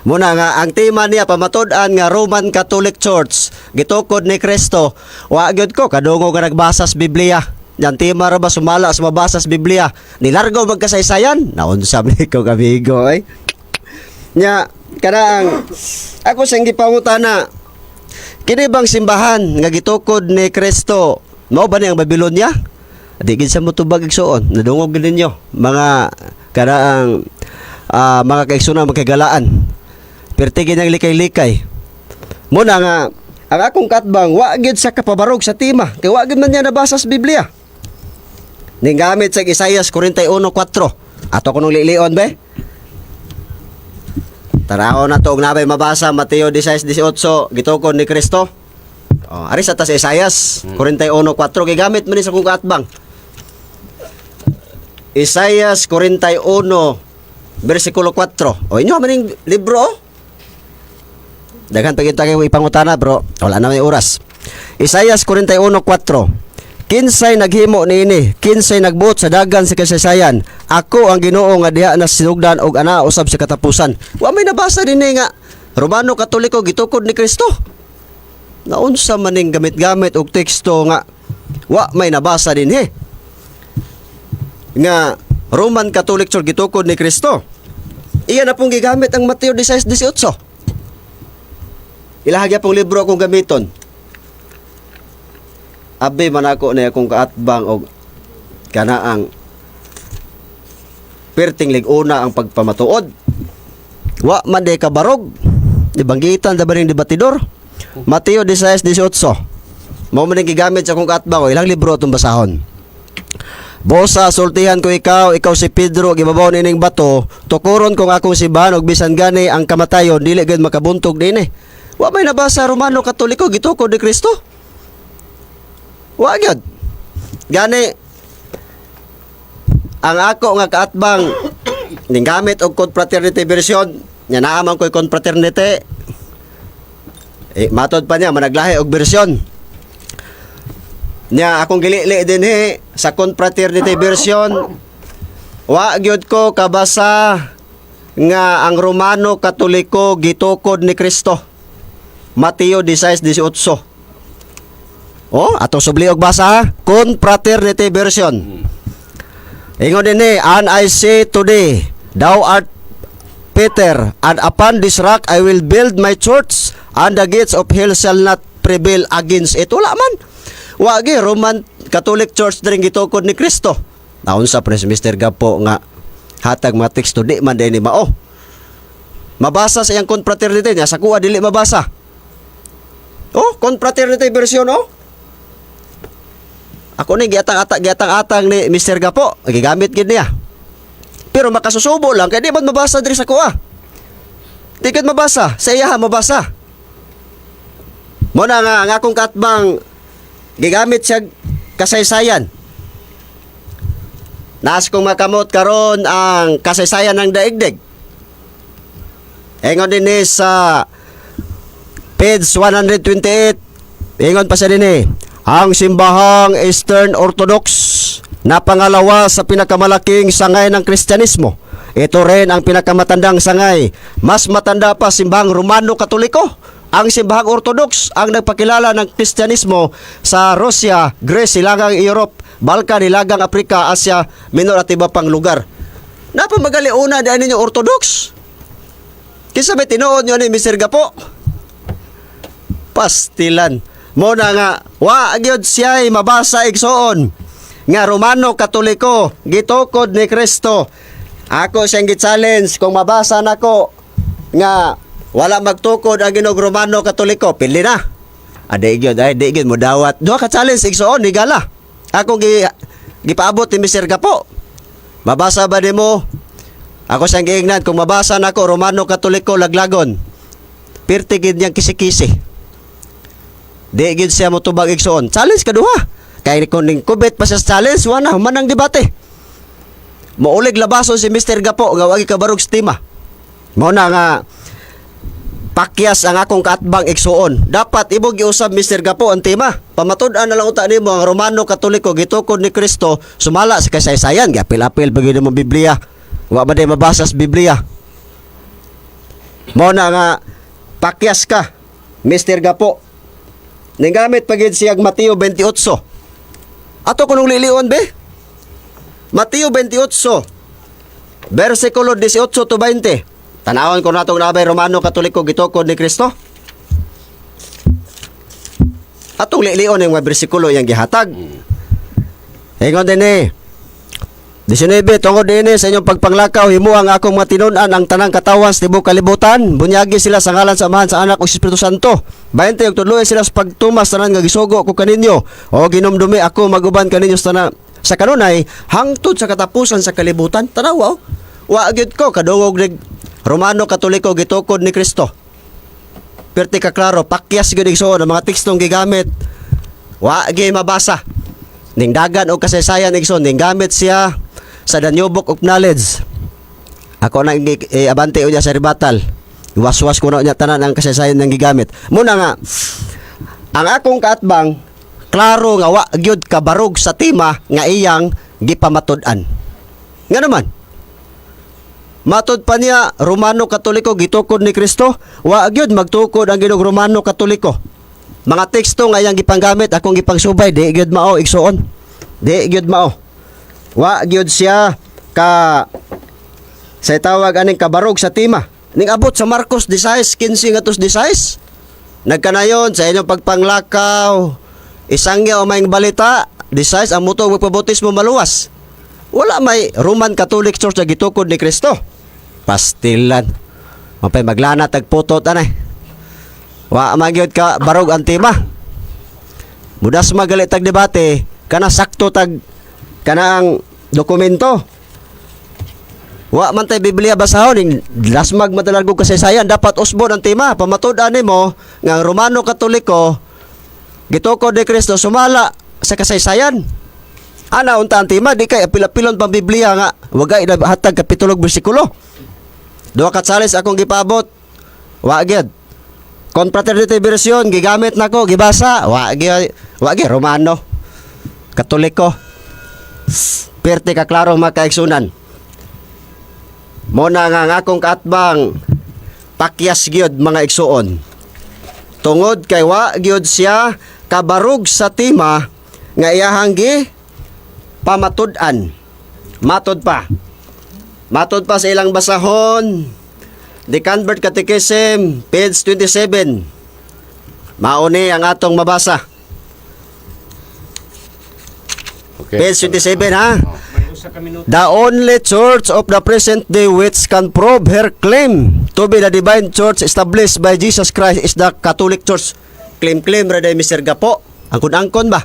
Muna nga ang tema niya pamatud-an nga Roman Catholic Church gitukod ni Kristo. Wa gyud ko kadungo nga nagbasa sa Biblia. Yan tema ra ba sumala sa mabasa sa Biblia. Nilargaw magkasaysayan. Naunsa ni ko kamigo ay. Nya kanang ako sing gipangutana. Kini bang simbahan nga gitukod ni Kristo mao ba ni ang Babylonia? Di gid sa motubag igsuon. Nadungog gid ninyo mga kanaang mga kaigsunan magkagalaan. Pertigin ang likay-likay. Muna nga ang akong katbang wa gyud sa kapabarog sa tema kay wa gyud man niya nabasa sa Biblia. Ning gamit sa Isaias 41:4. Ato ko nung lilion be. Taraon na to og nabay mabasa Mateo 16:18 gitukod ni Kristo. Ari sa tas Isaias 41:4 kay gamit man ni sa kong katbang. Isaias 41 versikulo 4. Inyo man ning libro. Daghan pagita kay ipangutana bro. Wala na may oras. Isaias 41:4. Kinsay naghimo niini, kinsay nagbuot sa dagan sa kasaysayan. Ako ang Ginoo nga diha na sinugdan og ana usab sa katapusan. Wa may nabasa dinhi nga Romano Katoliko gitukod ni Kristo. Naunsa man ning gamit-gamit og teksto nga wa may nabasa dinhi nga Roman Catholic Church gitukod ni Kristo. Iyan na pong gigamit ang Mateo 16:18. Ilahagya pong libro akong gamiton. Abi man ako na akong kaatbang og kanaang perting lig-una ang pagpamatuod. Wa man day kabarog. Dibanggitan da baring debatidor. Mateo 16:18. Mao man gigamit sa akong kaatbang o ilang libro itong basahon. Bosa sultihan ko ikaw si Pedro gibabaw nining bato, tukuron kong akong simbahan og bisan gani ang kamatayon dili gid makabuntog dinhi. Wa may nabasa Romano Katoliko gitukod ni Kristo. Wa gyud. Gani ang ako nga kaatbang ning gamit og confraternity version, nya naaman ko'y confraternity. Matod pa niya managlahi og version. Nya akong gilili dinhi sa confraternity version. Wa gyud ko kabasa nga ang Romano Katoliko gitukod ni Kristo. Mateo 16:18. Atong subli og basa, confraternity version. Ingon dinhi, and I say today, thou art Peter, and upon this rock I will build my church, and the gates of hell shall not prevail against it. Wala man. Wa gi Roman Catholic Church dring gitukod ni Kristo. Naunsa pa si Mr. Gapo nga hatag mga teksto di man dinhi mao. Mabasa sa iyang confraternity niya, sa kuha dili mabasa. Confraternity version Ako ni giatang-atang ni Mr. Gapo, gigamit gid niya. Pero makasusubo lang kay di man mabasa diri sa kuha. Di gid mabasa, sa iya mabasa. Mo na nga ang akong katbang gigamit siya kasaysayan. Naas kong makamot karon ang kasaysayan ng daigdig. Ingon din ni sa page 128. Ingon pa siya din ang simbahang Eastern Orthodox na pangalawa sa pinakamalaking sangay ng Kristyanismo. Ito rin ang pinakamatandang sangay. Mas matanda pa simbahang Romano Katoliko. Ang simbahang Orthodox ang nagpakilala ng Kristyanismo sa Russia, Greece, Silangang Europe, Balkan, Hilagang Afrika, Asia, Minor at iba pang lugar. Napamagali una dahil ninyo Orthodox. Kisa may tinuod nyo ni Mr. Gapo. Pastilan. Mo na nga, wa agyod siya'y mabasa igsoon. Nga Romano Katoliko, gitukod ni Kristo. Ako siyang git-challenge kung mabasa nako nga wala magtukod ang Ginog Romano Katoliko, pili na. Di gyud mo dawat. Duha ka challenge igsoon ni gala. Ako gipaabot ni Mr. Gapo. Mabasa ba nimo? Ako siyang giingnan kung mabasa nako Romano Katoliko laglagon. Pirti gid niyang kisi-kisi. Di gid siya motubag igsoon. Challenge kaduha. Kay kung ning kubit pa sa challenge, wala man ang debate. Maulig labason si Mr. Gapo nga wagi kabarog stima. Mao na nga pakyas ang akong katbang igsuon. Dapat ibog giusab Mr. Gapo ang tema. Pamatud-an na lang uta nimo ang Romano Katoliko gitukod ni Kristo sumala sa kasaysayan. Gapil-apil pag mo Biblia. Wa ba day mabasa sa Biblia? Mao na nga pakyas ka Mr. Gapo. Ningamit pagid siyag Mateo 28. Ato kunong lilion be? Mateo 28 versikulo 18 to 20. Tanawon ko natong nabay Romano Katoliko gitukod ni Kristo. Atong lilion yung mga bersikulo yang gihatag. Ingon din 19 tungod din sa inyong pagpanglakaw himo ang akong matinun-an ang tanang katawan sa tibok kalibutan. Bunyagi sila sa ngalan sa Amahan, sa Anak ug Espiritu Santo. 20 ug tudloy sila sa pagtumas tanan nga gisugo ko kaninyo. O ginomdumi ako maguban kaninyo sa kanunay hangtod sa katapusan sa kalibutan. Tanaw wa gyud ko kadungog ni Romano Katoliko gitukod ni Kristo. Perti ka klaro pakyas gyud igsoon ang mga tekstong gigamit. Wa gyud mabasa. Ning dagan og kasaysayan igsoon ning gamit siya sa The New Book of Knowledge. Ako na abante unya sa ribatal. Iwas-was ko na unya tanan ang kasaysayan ng gigamit. Muna nga ang akong kaatbang klaro nga wa gyud kabarog sa tema nga iyang gipamatud-an. Nga naman matud pa niya Romano Katoliko gitukod ni Kristo, wa gyud magtukod ang Ginog Romano Katoliko. Mga teksto nga iyang gipanggamit akong gipangsubay di gyud mao igsuon. Di gyud mao. Wa gyud siya ka sa tawag aning kabarog sa tema. Ning abot sa Marcos 16:15 ngadto 16. Nagkanayon sa inyong pagpanglakaw, isangya o maing balita, 16 ang muto magpabautismo maluwas. Wala may Roman Catholic Church na gitukod ni Kristo. Pastilan. Mapay maglana tagputot anay. Wa magyud ka barog ang tema. Mudas magalit tag debate, kana sakto tag kanang dokumento. Wa man tay Biblia basahon ning lasmag matalargog kasaysayan dapat usbon ang tema. Pamatud-an nimo nga ang Romano Katoliko gitukod ni Kristo sumala sa kasaysayan. Ana unta ang tema di kay apil-apilon pang Biblia nga wagay hatag kapitulo bersikulo. Duha ka challenge akong gipabot. Wa gyud. Confraternity version gigamit nako gibasa. Wa gyud Romano Katoliko. Perti ka klaro makaigsunan. Mo na nga akong kaatbang pakyas gyud mga igsuon. Tungod kay wa gyud siya kabarog sa tema nga iyahang pamatud-an. Matod pa sa ilang basahon. The Convert Catechism, page 27. Mauni ang atong mabasa. Page 27 ha. The only church of the present day which can prove her claim to be the divine church established by Jesus Christ is the Catholic Church. Claim, brother Mr. Gapo. Angkon ba?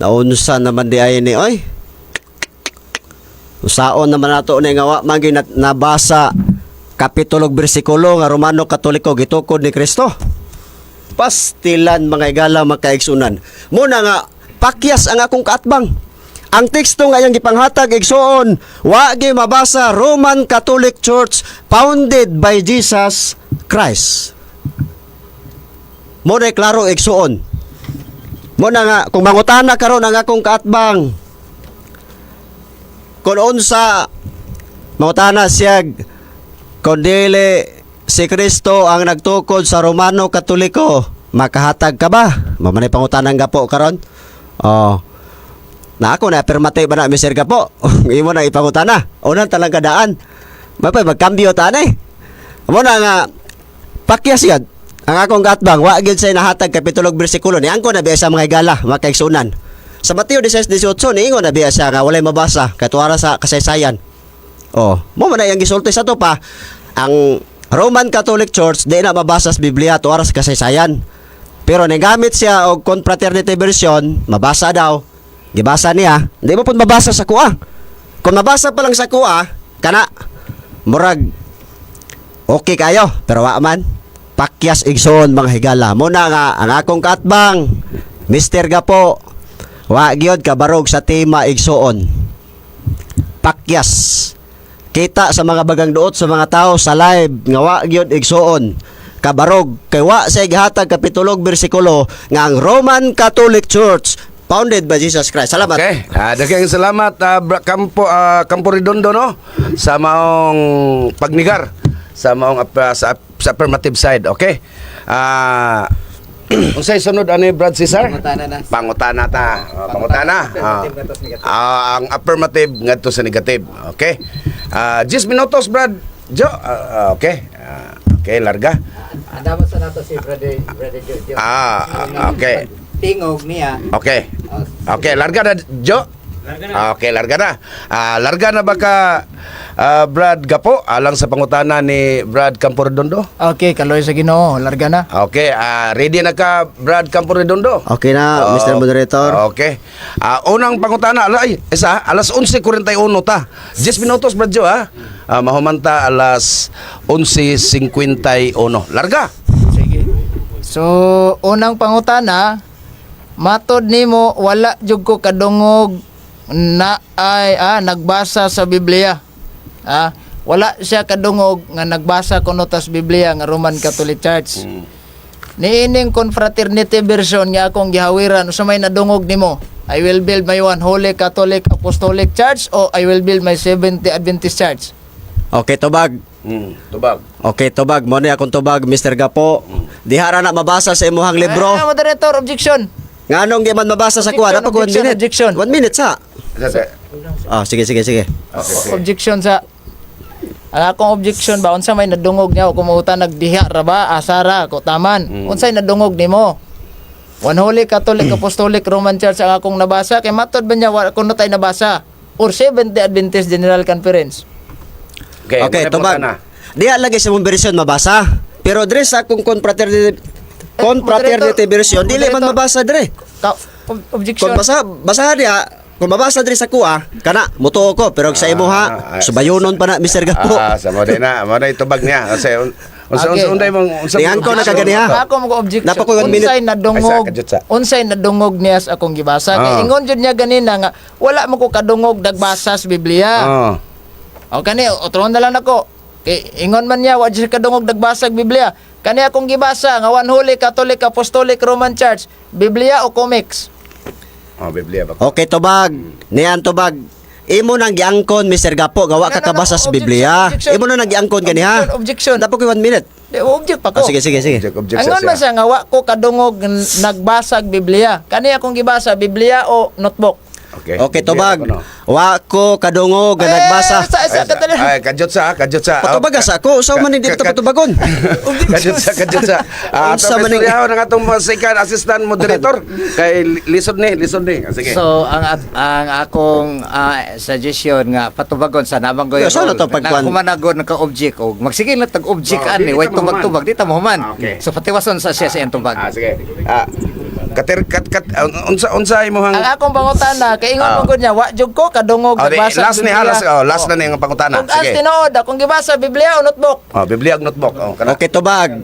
Naunsa naman di ay ni oy. Usaon naman nato ni nga wa man gyud nabasa kapitulo ug bersikulo nga Romano Katoliko gitukod ni Kristo. Pastilan mga igala makaigsunan. Muna nga pakyas ang akong kaatbang. Ang teksto nga yang gipanghatag igsuon, wa gyud mabasa Roman Catholic Church founded by Jesus Christ. Muna klaro igsuon. Muna nga kung mangutana karon ang akong kaatbang, kung unsa mangutana siya kung dili si Kristo ang nagtukod sa Romano Katoliko, makahatag ka ba? Mamanay pangutanang gapo karon. Oh. Na ako na affirmative ba na Mr. Gapo? Imo na ipangutana. Unang talaga daan. Mapay magkambyo ta ni. Amo na nga pakyas yun. Ang akong gatbang wa gyud say nahatag kapitulo ug bersikulo ni angko na biya sa mga higala makaigsunan. Sa Mateo 16:18 niingon na biya siya nga walay mabasa katuara sa kasaysayan. Oh, mo man ang gisulti sa to pa ang Roman Catholic Church di na mabasa sa Biblia tuara sa kasaysayan. Pero nagamit siya og confraternity version, mabasa daw. Gibasa niya, di mo pud mabasa sa kuha. Kung mabasa pa lang sa kuha, kana murag okay kayo, pero wa man pakyas igsoon mga higala. Muna nga ang akong katbang, Mr. Gapo, wa gyud kabarog sa tema igsoon. Pakyas. Kita sa mga bagang duot sa mga tao sa live nga wa gyud igsoon. Kabarog kay wa sa gihatag kapitulo ug bersikulo nga ang Roman Catholic Church founded by Jesus Christ. Salamat. Okay. Daghang salamat Campo Redondo no sa maong pagnigar sa maong sa affirmative side. Okay. Unsay sunod ani Brad Cesar? Pangutana ta. Pangutana. Ang affirmative ngadto sa negative. Okay. 10 minutos Brad. Jo. Okay. Okay, larga. Andamot sa nato si Brother Jojo. Okay. Tingog niya. Okay. Okay, larga na, Jo? Okay, larga na. Larga na ba ka, Brad Gapo, alang sa pangutana ni Brad Campo Redondo? Okay, kaloy sa Ginoo, larga na. Okay, ready na ka, Brad Campo Redondo? Okay na, Mr. Moderator. Okay. Unang pangutana, alas 11:41 ta. 10 minutos, Brad Jo, ha? Mahumanta alas 11:51. Larga. Sige. So, unang pangutana, matod nimo wala jud ko kadungog na ay nagbasa sa Biblia. Wala siya kadungog nga nagbasa kuno tas Biblia nga Roman Catholic Church. Niining confraternity version nga akong gihawiran sa may nadungog nimo. I will build my one holy Catholic Apostolic Church o I will build my Seventh-day Adventist Church. Okay, tubag. Tubag. Okay, tubag. Mo ni akong tubag, Mr. Gapo. Dihara na mabasa sa imuhang libro. Moderator, objection. Nganong di man mabasa sa kuha? Dapat 1 minute. Objection. 1 minute sa. Sige. Objection sa ang akong objection ba unsa may nadungog niya o kumuuta nagdiha ra ba asara ko taman unsay nadungog nimo One Holy Catholic Apostolic Roman Church ang akong nabasa kay matod ba niya kuno tay nabasa or Seventh-day Adventist General Conference. Okay, tubag. Diha lagi sa mong version mabasa. Pero dire sa akong confraternity version dili man mabasa dire. Objection. Kung basa diha, kung mabasa dire sa kuha, kana mutuo ko pero sa imuha subayonon pa na Mr. Gapo. Sa mo na, mo na itubag niya. Kasi unday mong Tingnan ko na kagania. Ako mo objection. Dapat ko 1 minute. Unsay nadungog niya sa akong gibasa. Kay ingon jud niya ganina nga wala mo ko kadungog nagbasa sa Biblia. O kani otron na lang nako. Kay ingon man niya wa jud kadungog nagbasa sa Biblia. Kani akong gibasa nga One Holy Catholic Apostolic Roman Church, Biblia o comics? Biblia ba? Okay, tubag. Niyan tubag. Imo nang giangkon Mr. Gapo gawa ka kabasa sa Biblia. Imo nang giangkon gani ha. Objection. Dapat ko 1 minute. Object pa ko. Sige. Angon man siya nga wa ko kadungog nagbasa og Biblia. Kani akong gibasa Biblia o notebook? Okay, tubag. Wa ko kadungog nga nagbasa. Ay, kadyot sa. Patubag sa ako. Usaw man hindi ito patubagon. Kadyot sa. Unsa man ni Istoryaho ng atong second assistant moderator kay lisod ni. Sige. So ang akong suggestion nga patubagon sa namang goyo. So, to pagkuan. Kumanagon naka-object og magsige lang tag-object ani, way tubag-tubag di ta mo man. Okay. So patiwason sa siya sa iyang tubag. Sige. unsa imong Ang akong pangutana kay ingon mo gud niya wa jud ko kadungog nagbasa last ni halas last na ning pangutana. Ug as Sige. tinuod akong gibasa Biblia o notebook. Biblia ug notebook. Kana. Okay, tubag.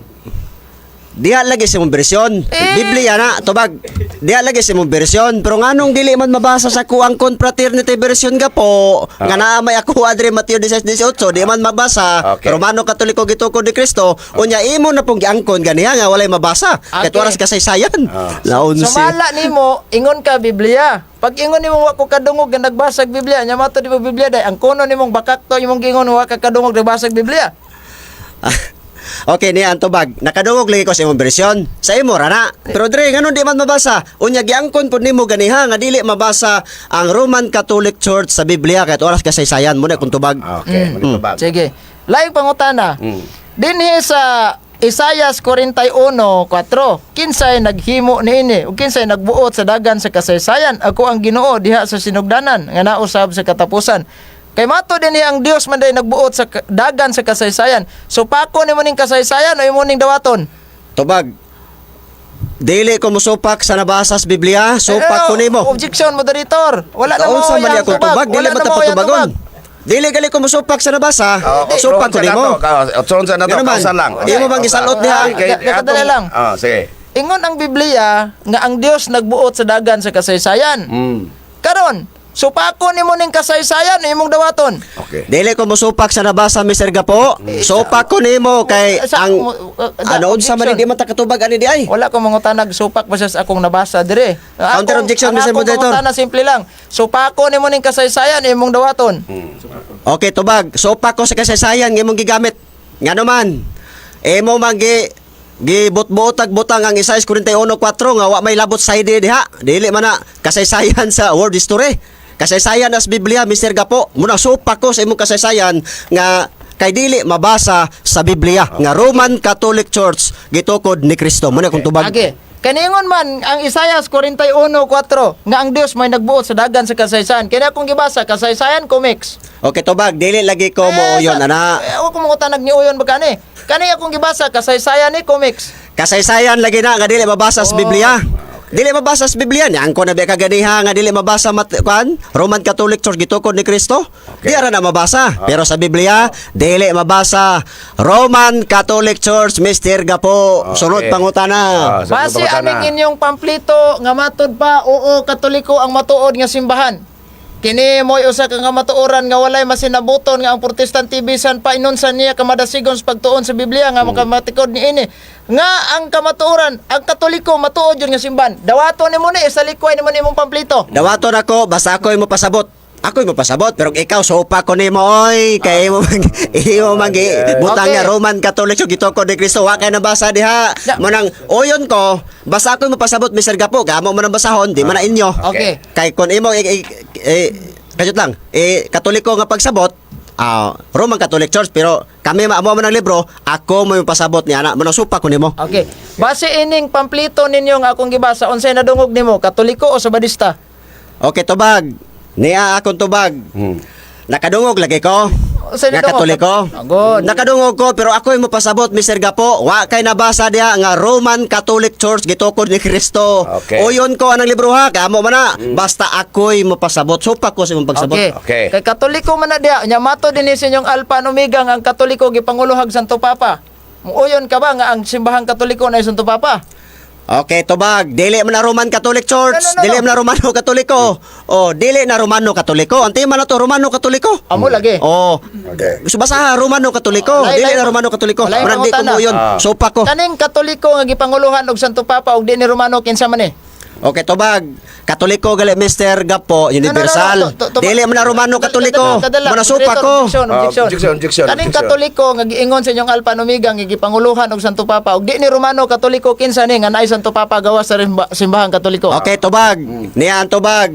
Diha lagi sa mong bersyon. Biblia na, tubag. Diha lagi sa mong bersyon. Pero nganong dili man mabasa sa kuang confraternity version ka po. Nga naa may ako adre Mateo 16:18, di man mabasa. Okay. Romano Katoliko gitukod ni Kristo. Unya imo na pong giangkon ganiha nga walay mabasa. Okay. Ket oras kasaysayan. Naunsi. Sumala nimo ingon ka Biblia. Pag ingon nimo wa ko kadungog nga nagbasag Biblia, nya mato di mo Biblia day ang kuno nimong bakakto imong gingon wa ka kadungog nagbasag Biblia. Okay, niya ang tubag. Nakadungog lagi ko sa imong bersyon. Sa imo rana. Pero dre nganon di man mabasa. Unya giangkon pud nimo ganiha nga dili mabasa ang Roman Catholic Church sa Biblia kahit oras kasaysayan mo na kung tubag. Okay, tubag. Sige. Laing pangutana. Dinhi sa Isayas 41:4 kinsay naghimo niini ug kinsay nagbuot sa dagan sa kasaysayan ako ang Ginoo diha sa sinugdanan nga nausab sa katapusan. Kay mato din ang Dios man day nagbuot sa dagan sa kasaysayan. So pako nimo ning kasaysayan o imo ning dawaton? Tubag. Dili ko musupak sa nabasa sa Biblia. Supak ko nimo. Objection moderator. Wala na mo Unsa man yang ako tubag? Dili ba ta patubagon? Dili gali ko musupak sa nabasa. Supak ko nimo. Unsa na to? Ganun man. Kausa lang. Imo bang gisalot diha? Kadali lang. Sige. Ingon ang Biblia nga ang Dios nagbuot sa dagan sa kasaysayan. Karon, supako nimo ning kasaysayan imong dawaton. Okay. Dili ko musupak sa nabasa Mr. Gapo. Supak ko nimo kay ang ano unsa man di man ta katubag ani di ay. Wala ko mangutanag supak ba siya sa akong nabasa dire. Counter objection, Mr. Moderator. Ang simple lang. Supako nimo ning kasaysayan imong dawaton. Okay, tubag. Supak ko sa kasaysayan nga imong gigamit. Ngano man. Imo man gibot-botag butang ang Isaias 41:4 nga wa may labot side diha. Dili man na kasaysayan sa world history. Kasaysayan as Biblia, Mr. Gapo. Muna supak ko sa imong kasaysayan nga kay dili mabasa sa Biblia nga Roman Catholic Church gitukod ni Kristo. Muna kung tubag. Okay. Kaningon man ang Isaias 41:4 nga ang Dios may nagbuot sa dagan sa kasaysayan. Kaya akong gibasa kasaysayan comics. Okay, tubag. Dili lagi ko mo yun, ana. Ako kung mangutanag ni uyon ba kani? Kani akong gibasa kasaysayan ni comics. Kasaysayan lagi na nga dili mabasa sa Biblia. Dili mabasa sa Biblia niya. Ang ko na ba kaganiha nga dili mabasa Roman Catholic Church gitukod ni Kristo. Di ara na mabasa. Pero sa Biblia, dili mabasa Roman Catholic Church, Mr. Gapo. Sunod pangutana. Base aning inyong pamplito nga matud pa oo katoliko ang matuod nga simbahan. Kini mo'y usa ka nga matuoran nga walay masinabuton nga ang Protestante bisan pa inunsan niya kamadasigon sa pagtuon sa Biblia nga makamatikod ni ini. Nga ang kamatuoran, ang Katoliko matuod yun nga simbahan. Dawaton nimo ni sa likway nimo nimong pamplito. Dawaton ako, basta ako mo pasabot. Ako mo pasabot, pero ikaw sopa ko nimo oy, kay imo butang nga Roman Catholic Church gitukod ni Kristo wa kay nabasa diha. Munang oyon ko, basta ako mo pasabot Mr. Gapo, gamo mo nang basahon, di man na inyo. Okay. Kay kun imo kajut lang, Katoliko nga pagsabot, Roman Catholic Church, pero kami maamo man ang libro, ako mo yung pasabot niya na, manang supa ko nimo. Okay. Base ining pamplito ninyo nga akong gibasa, unsay nadungog nimo, Katoliko o Sabadista? Okay, tubag. Niya akong tubag. Nakadungog lagi ko. Unsay Nga nadungog? Katoliko. Good. Nakadungog ko pero ako mo pasabot Mr. Gapo. Wa kay nabasa diha nga Roman Catholic Church gitukod ni Kristo. Okay. Uyon ko anang libro ha, kamo man na. Basta ako'y mo pasabot. Supak ko sa imong pagsabot. Okay. Kay Katoliko man na diha, nya mato din sa inyong Alpha and Omega nga ang Katoliko gipanguluhag Santo Papa. Muoyon ka ba nga ang simbahang Katoliko na Santo Papa? Okay, tubag. Dili man na Roman Catholic Church. No. Dili man na Romano Katoliko. Oh, dili na Romano Katoliko. Antay man na to Romano Katoliko. Amo lagi. Oh. Okay. So basta Romano Katoliko. Lain- Dili lain- na Romano Katoliko. lain Murag di ko pangutana. mo yun. Supak ko. Kaning Katoliko nga gipanguluhan og Santo Papa ug di ni Romano kinsa man ni? Okay, tubag. Katoliko gali Mr. Gapo, universal. No. Dili man na Romano Katoliko. Kadala. Muna supa ko. Objection. Kaning Katoliko nga giingon sa inyong Alpha and Omega nga gipanguluhan og Santo Papa ug di ni Romano Katoliko kinsa ni nga naay Santo Papa gawas sa simbahang Katoliko. Okay, tubag. Niya ang tubag.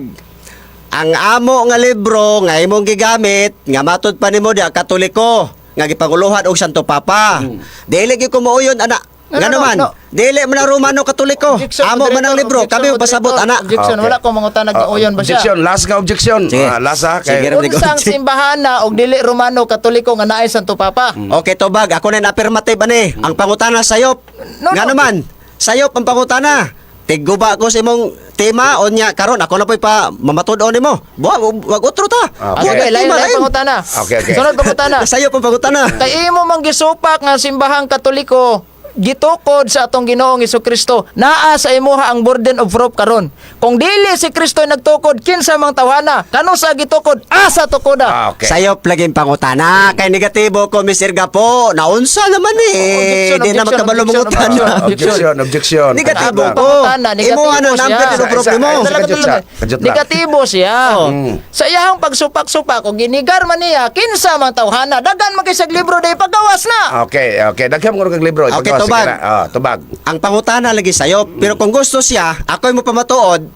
Ang amo nga libro nga imong gigamit nga matud pa nimo di Katoliko nga gipanguluhan og Santo Papa. Dili gyud ko mauyon ana. Nga naman, dili man na Romano Katoliko. Objection, Amo man ang moderator, libro, kami objection, pasabot ana. Objection, Okay. wala ko mangutanag ng uyon ba siya? Objection, last ka objection. Sige. Last ha. Sige, Kay, Ramon. Unsang simbahan na og dili Romano Katoliko nga naay Santo Papa? Okay, tubag. Ako na affirmative ani. Ang pangutana sayop. No. Nga naman, sayop ang pangutana. tiguba ko sa imong tema o niya karon ako na po'y pa mamatod-on nimo. Wag utro ta. Okay. Okay, lain pangutana. Okay. Sunod pangutana. Sayo pang pangutana. Kay imo mang gisupak nga simbahang Katoliko gitukod sa atong Ginoong Hesukristo naa sa imuha ang burden of proof karon. Kung dili si Kristo nagtukod kinsa mang tawhana kano sa gitukod asa tukoda. Okay. Sayo plagin pangutana kay negatibo ko Mr. Gapo. Naunsa naman Objection, Di na makabalo objection, mangutana. Objection. Negatibo Ano? ko. Imuha na number siya. ng problema. Isa- isa- kajut siya. Kajut lang. Negatibo siya. Sa iyang pagsupak-supak kung ginigar man niya kinsa mang tawhana dagan makisag libro day paggawas na. Okay. Dagham ko kag libro. Okay, Ipagawa, sige tubag. na. Tubag. Ang pangutana lagi sayo, pero kung gusto siya, ako'y mo pamatuod,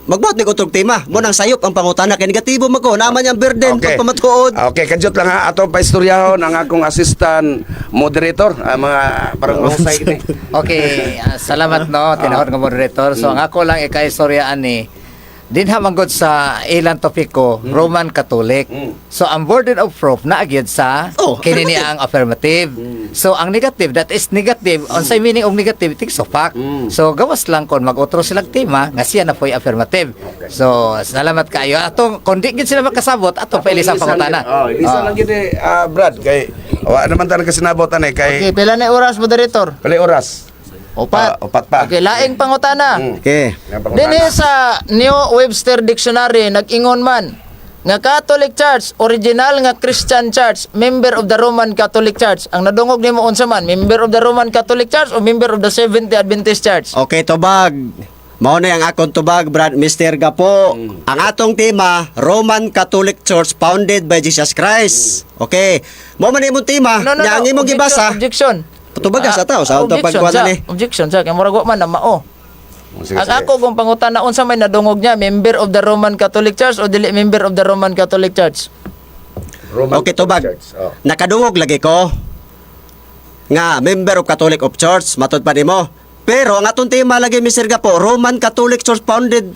magbuhat ni utrog tema. Mo nang sayop ang pangutana kay negatibo mako naman yung burden pag pamatuod. Okay, kajut lang ha. Ato pa istoryahon ang akong assistant moderator. Mga parang mahusay ini. Okay, salamat no, tinawag nga moderator. So, ang ako lang ikaistorya ni dinha manggod sa ilang topiko, Roman Catholic. So, ang burden of proof na agyod sa kinini ang affirmative. So, ang negative, that is negative. Unsay meaning og negative? Tigsupak. So, gawas lang kon mag-utro silang tema, nga siya na po'y affirmative. So, salamat kayo. Atong, kung di gid sila makasabot, atong pailis ang pangutana. Isa lang gid Brad kay wa naman ta nagkasinabot ani Okay, kay pila na oras moderator? kali oras. Opat. Upat pa. Okay, laing pangutana. Okay. Dinhi sa New Webster Dictionary nag-ingon man nga Catholic Church, original nga Christian Church, member of the Roman Catholic Church. Ang nadungog nimo unsa man, member of the Roman Catholic Church o member of the Seventh-day Adventist Church? Okay, tubag. Mao na ang akong tubag, Brad Mr. Gapo. Ang atong tema, Roman Catholic Church founded by Jesus Christ. Okay. Mao man imong tema, nya ang imong gibasa. Objection. Tubagan sa tao sa utang pagkuha ni. Objection sa kay murag wa man na mao. Sige, Ang ako kung pangutan na unsa may nadungog niya, member of the Roman Catholic Church o dili member of the Roman Catholic Church? Roman Okay, tubag. Church. Nakadungog lagi ko nga member of Catholic of Church, matod pa nimo. Pero ang atong tema lagi Mr. Gapo, Roman Catholic Church founded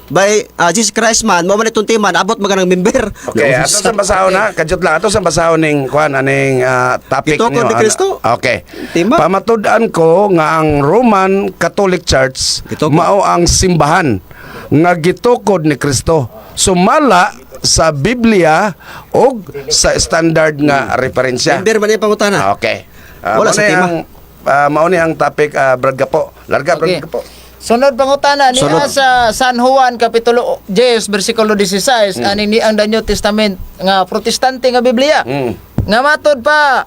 by Jesus Christ man, mo man itong tema, naabot maganang member. Okay, ato sa basahon na, kajut lang ato sa basahon ning kuan aning topic Gitukod niyo. ni Kristo. Okay. Tima. Pamatud-an ko nga ang Roman Catholic Church Gitukod. mao ang simbahan nga gitukod ni Kristo. Sumala sa Biblia o sa standard nga referensya. Member man yung pangutana. Okay. Wala sa tema. Mao ni ang topic Brad Gapo. Larga Okay. Brad Gapo. Sunod pangutana niya Sunod. sa San Juan kapitulo 10 bersikulo 16 ani ni ang the New Testament nga protestante nga Biblia. Nga matod pa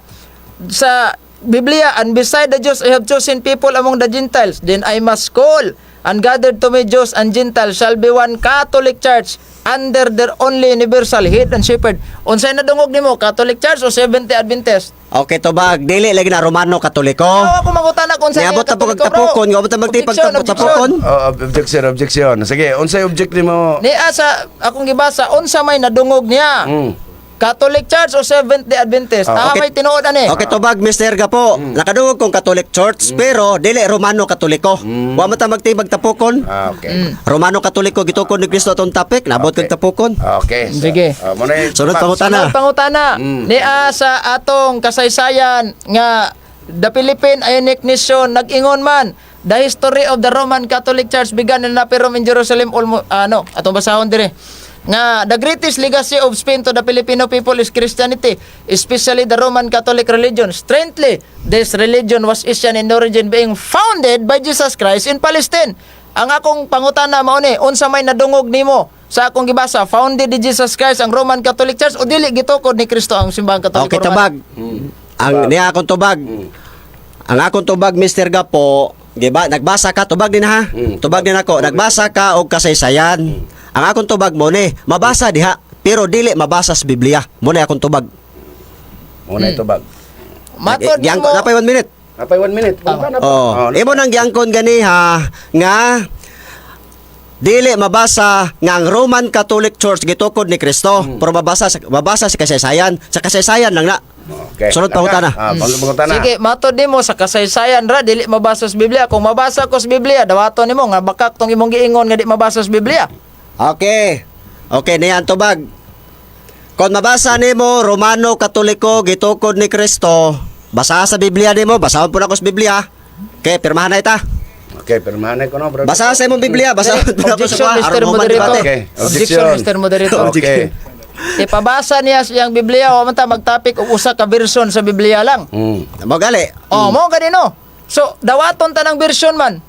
sa Biblia, and beside the Jews I have chosen people among the Gentiles, then I must call and gathered to me Jews and Gentiles shall be one Catholic Church under their only universal head and shepherd. Unsay nadungog nimo, Catholic Church o Seventh-day Adventist? Okay, tubag, dili lagi na Romano Katoliko. Ako mangutana kung unsay Niabot na po kagtapukon, nga abot na magtipag tapukon. Objection. Sige, unsay object nimo? Ni asa akong gibasa unsa may nadungog niya. Catholic Church o Seventh-day Adventist? Okay. May tinuod ani. Okay, tubag, Mr. Gapo. Nakadungog kong Catholic Church, pero dili Romano Katoliko. Wa man ta magtibag tapukon. Okay. Romano Katoliko gitukod ni Kristo atong topic, naabot Okay. kag tapukon. Okay. Sige. Sunod pangutana. Sunod pangutana. Ni sa atong kasaysayan nga the Philippine Ionic Nation nag-ingon man the history of the Roman Catholic Church began in Napirom in Jerusalem almost atong basahon dire nga the greatest legacy of Spain to the Filipino people is Christianity, especially the Roman Catholic religion. Strangely, this religion was Asian in origin, being founded by Jesus Christ in Palestine. Ang akong pangutana mao ni, unsa may nadungog nimo sa akong gibasa, founded ni Jesus Christ ang Roman Catholic Church o dili gitukod ni Kristo ang simbahang Katoliko Okay, Romano? tubag. Ang niya akong tubag. Ang akong tubag, Mr. Gapo, nagbasa ka, tubag din ha. Tubag din ako. Nagbasa ka og kasaysayan. Ang akong tubag mo ni, mabasa diha, pero dili mabasa sa Biblia. Mo na akong tubag. Muna ito bag. Matod Giyangko, mo, napay 1 minute. Napay 1 minute. Oh, imo nang giyangkon gani ha nga dili mabasa nga ang Roman Catholic Church gitukod ni Kristo, pero mabasa sa kasaysayan. Sa kasaysayan lang na. Okay. Sunod pangutana. Pangutana. sige, matod nimo sa kasaysayan ra dili mabasa sa Biblia. Kung mabasa ko sa Biblia, dawaton nimo nga bakak tong imong giingon nga di mabasa sa Biblia. Okay. Okay, niyan tubag. Kung mabasa nimo Romano Katoliko gitukod ni Kristo, basa sa Biblia nimo, basahon po na ko sa Biblia. Okay, pirmahan na ita. Okay, permahanay ko no, brother. Basa sa imong Biblia, basa Objection, Mr. Aron mo man Moderator. debate. Okay, Objection, Mr. Moderator. Okay. Ipabasa niya siyang Biblia o man ta magtapik og usa ka version sa Biblia lang. Mo gali. Oh, mo ganino. So, dawaton ta ng version man.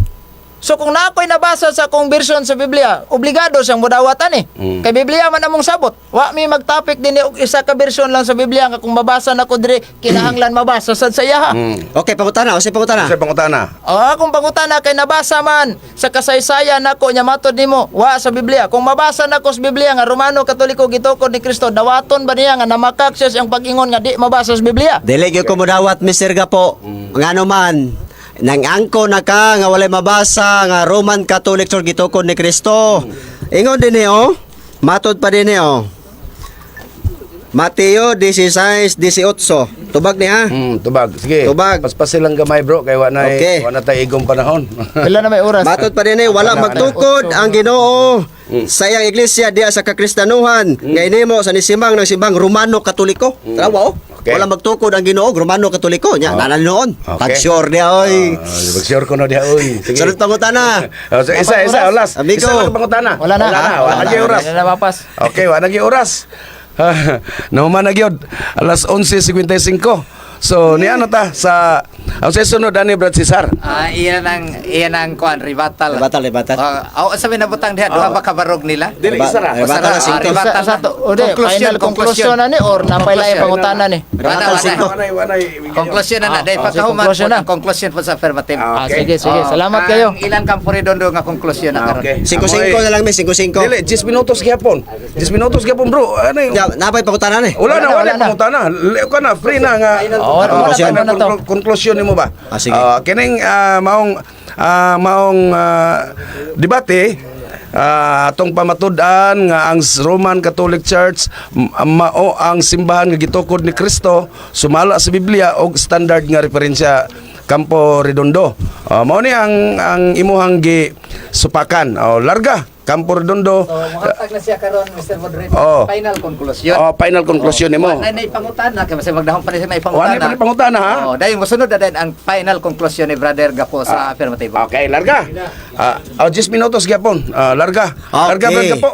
So kung na ako'y nabasa sa akong version sa Biblia, obligado siyang mudawatan Kay Biblia man among sabot. Wa mi magtapik din og isa ka version lang sa Biblia nga kung mabasa nako dire kinahanglan mabasa sad sa iya. Okay, pangutana, usi pangutana. Sa pangutana. Akong pangutana kay nabasa man sa kasaysayan nako nya matod nimo wa sa Biblia. Kung mabasa nako sa Biblia nga Romano Katoliko gitukod ni Kristo, dawaton ba niya nga namakak siya siyang pag-ingon nga di mabasa sa Biblia? Dili gyud ko modawat Mr. Gapo. Ngano man nang angko na ka nga walay mabasa nga Roman Catholic Church gitukod ni Kristo. Ingon din niyo, matod pa din niyo. Mateo 16:18. Tubag ni ha. Tubag. Sige. Tubag. Paspasil lang gamay bro kay wa Okay. na tay igong panahon. Pila na may oras? Matod pa din niyo, wala magtukod ang Ginoo sa iyang iglesia diya sa kakristanuhan. Nga mo sa nisimang ng simbang Romano Katoliko. Tarawa Okay. Wala magtukod ang Ginoo Romano Katoliko. Nya nananoon. Okay. Pag-sure diya oy. Mag-sure ko na diha oy. Sige. Sunod pangutana. Isa ulas. Amigo. Isa lang pangutana. Wala na. Wala na oras. Wala na mapas. Okay, wala na oras. Nahuman na gyud. Alas 11:55. So, ni ano ta sa ang susunod ani Brad Cesar. Iyan ang kuan ribatal. Libatal. Sabi na butang diha duha ba kabarog nila? Dili isa ra. Libatal na singko. Sa to, ode, final conclusion na ni or napailay pangutana ni. Konklusyon na dahil pagkahuman conclusion na. konklusyon po sa affirmative. Sige. Salamat kayo. Ilan kang puridondo nga konklusyon na karon? Okay. 5-5 na lang may 5-5. Dili, 10 minutos gyapon. 10 minutos gyapon bro. Ano yung Ya, napay pangutana ni. wala na Wala na. pangutana. Leo ka na free na nga. Wala Conclusion. na to. Konklusyon nimo ba? Sige. Kining maong debate atong pamatud-an nga ang Roman Catholic Church mao ang simbahan nga gitukod ni Kristo sumala sa Biblia og standard nga referensya Campo Redondo. Mao ni ang imuhang gi supakan. Larga Campo Redondo. Muhatag na siya karon Mr. Moderator. Oh. Final conclusion. Final conclusion nimo. Nay pangutana kay kasi magdahon pa rin siya may Wala pangutana. pa pangutana ha. Dahil mosunod na din ang final conclusion ni Brother Gapo sa affirmative. Okay, larga. 10 minutos gyapon. Larga. Larga Okay. brad ka po.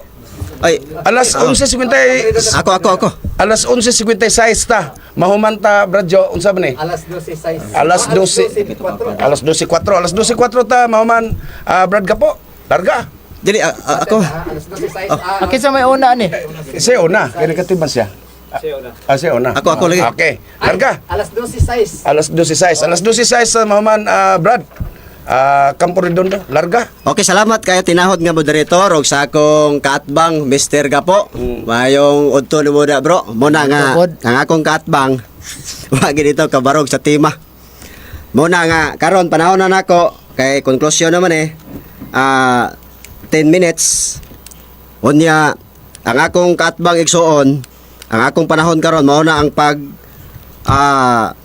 Ay, Alas 11:50. ako. Alas 11:56 ta. Mahuman ta Bradjo unsa ba ni? Alas 12:06. Alas 12. Alas 12:04. Alas 12:04 ta mahuman Brad ka po. Larga. Dili ako. Alas 12:06. Akin sa may una ni. Siya una, kaya katiban siya. Siya una. Ako lagi. Okay. Larga. Alas 12:06. Alas 12:06. Alas 12:06 ta mahuman Brad. Campo Redondo. Larga. Okay, salamat kayo tinahod nga moderator og sa akong kaatbang Mr. Gapo. Mayong udto ni mo na bro. Muna nga ang akong kaatbang wa gid ito kabarog sa tema. Muna nga karon panahon na nako kay konklusyon naman 10 minutes. Unya ang akong kaatbang igsuon, ang akong panahon karon mao na ang pag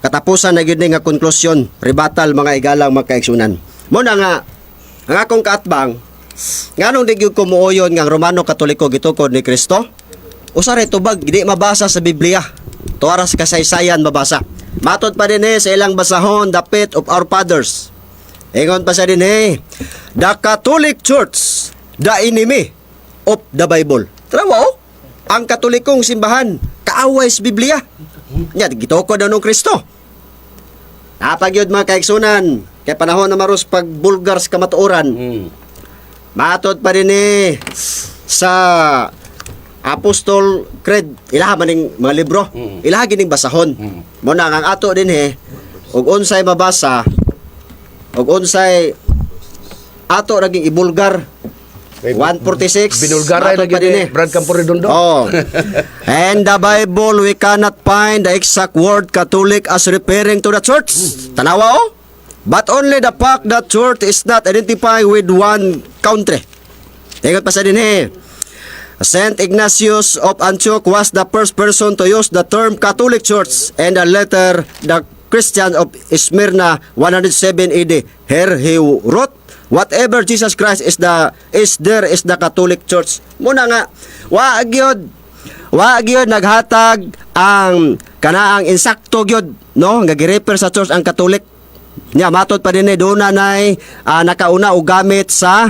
katapusan na gyud ni nga konklusyon, rebuttal mga igalang magkaigsunan. Muna nga ang akong kaatbang nganong di gyud ko muuyon nga ang Romano Katoliko gitukod ni Kristo? Usa ray tubag di mabasa sa Biblia. Tuara sa kasaysayan mabasa. Matod pa din sa ilang basahon the faith of our fathers. Ingon pa sa din the Catholic Church, the enemy of the Bible. Trawa ang Katolikong simbahan kaaway sa Biblia. Nya gitukod na nung Kristo. Napagyod mga kaigsunan kay panahon na maros pag bulgar sa kamatuoran. Matod pa rin sa Apostol Creed, ilaha maning mga libro, ilaha gining basahon. Muna ang ato din ug unsay mabasa, ug unsay ato naging ibulgar 146 Binulgaray matod lagi pa din ni Brad Campo Redondo. Oh. And the Bible, we cannot find the exact word Catholic as referring to the church. Tanawa but only the fact that church is not identified with one country. Tingnan pa sa din Saint Ignatius of Antioch was the first person to use the term Catholic Church, and the letter the Christian of Smyrna 107 AD. Here he wrote, whatever Jesus Christ is there is the Catholic Church. Muna nga, wa gyud naghatag ang kanaang insakto gyud no nga girefer sa church ang Catholic. Nya matod pa dinhi doon na nakauna og gamit sa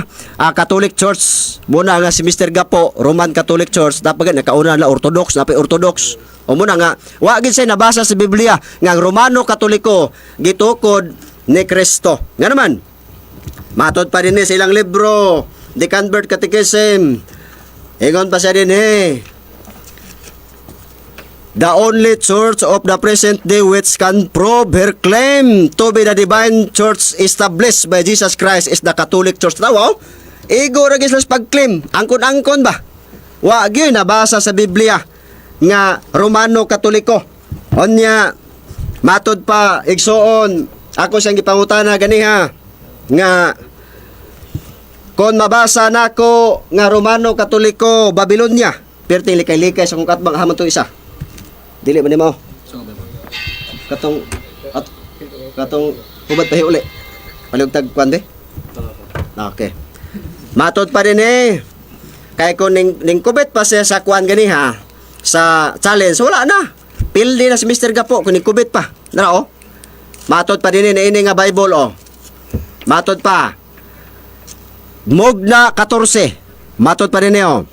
Catholic Church. Muna nga si Mr. Gapo, Roman Catholic Church, dapat nakauna na Orthodox, napay Orthodox. O muna nga, wa gid say nabasa sa Biblia nga ang Romano Katoliko gitukod ni Kristo. Nga naman, matod pa dinhi sa ilang libro, The Convert Catechism. Ingon pa siya dinhi, the only church of the present day which can prove her claim to be the divine church established by Jesus Christ is the Catholic Church. Tawa, igo ra gis pag-claim, angkon-angkon ba? Wa gyud nabasa sa Biblia nga Romano Katoliko. Onya matod pa igsuon, ako siyang gipangutana ganiha nga kon mabasa nako nga Romano Katoliko Babylonia, perting likay-likay sa kung katbang hamon to isa. Dili man ni mo. Katong hubad pa uli. Palugtag kwan be. Okay. Matod pa din kay kung ning kubit pa siya sa kwan ganiha sa challenge, wala na. Pildi na si Mr. Gapo kung ning kubit pa. Nara oh. Matod pa din ini nga Bible oh. Matod pa. Mugna 14. Matod pa din oh.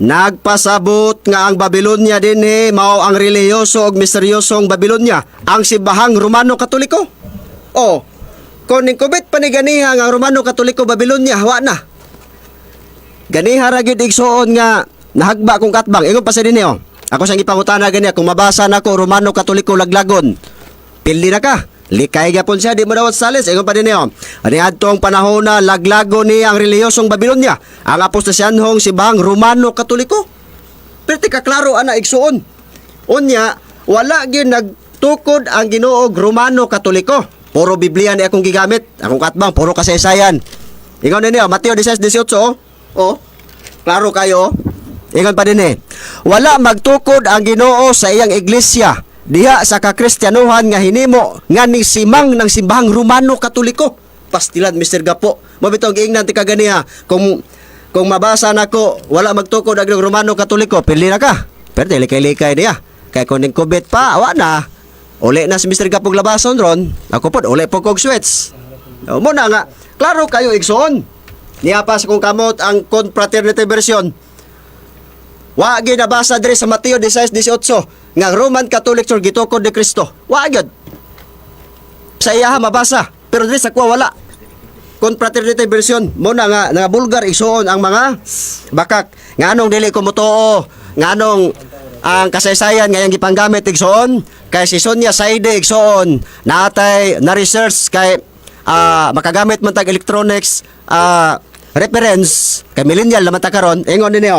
Nagpasabot nga ang Babylonia dinhi mao ang relihiyoso ug misteryosong Babylonia, ang simbahang Romano Katoliko. Oh, kung ning kubit pa ni ganiha nga Romano Katoliko Babylonia, wa na. Ganiha ra gyud igsuon nga nahagba kong katbang. Ingon pa sa dinhi oh. Ako sang ipangutana ganiya kung mabasa nako Romano Katoliko Laglagon. Pildi na ka. Likay gyapon siya di mo dawat salis. Ingon pa dinhi oh. Ani adtong panahon na laglago ni ang relihiyosong Babylonia, ang apostasyanhong simbahang Romano Katoliko. Perti ka klaro ana igsuon. Unya wala gyud nagtukod ang Ginoo Romano Katoliko. Puro Biblia ni akong gigamit. Akong katbang puro kasaysayan. Ingon dinhi oh, Mateo 16:18 oh. Oh. Klaro kayo. Ingon pa dinhi. Wala magtukod ang Ginoo sa iyang iglesia diha sa kakristyanuhan nga hinimo nga ni simang ng simbahang Romano Katoliko. Pastilan Mr. Gapo. Mabitong giingnan ti kaganiha kung mabasa nako wala magtukod ang Romano Katoliko, pili na ka. Pero likay-likay niya. Kay kung ning kubit pa, awa na. Uli na si Mr. Gapo labason ron. Ako pod uli po kog switch. Mo na nga, klaro kayo igsoon. Niya pa sa kung kamot ang confraternity version. Wa gyud nabasa diri sa Mateo 16:18 nga Roman Catholic Church gitukod ni Kristo. Wa gyud. Sa iya mabasa, pero diri sa kuha wala. Confraternity version mo na nga bulgar igsuon ang mga bakak. Nganong dili ko motuo, nganong ang kasaysayan nga yang gipanggamit igsuon kay si Sonia Saide igsuon natay na research kay makagamit man tag electronics reference kay millennial naman ta karon. Ingon dinhi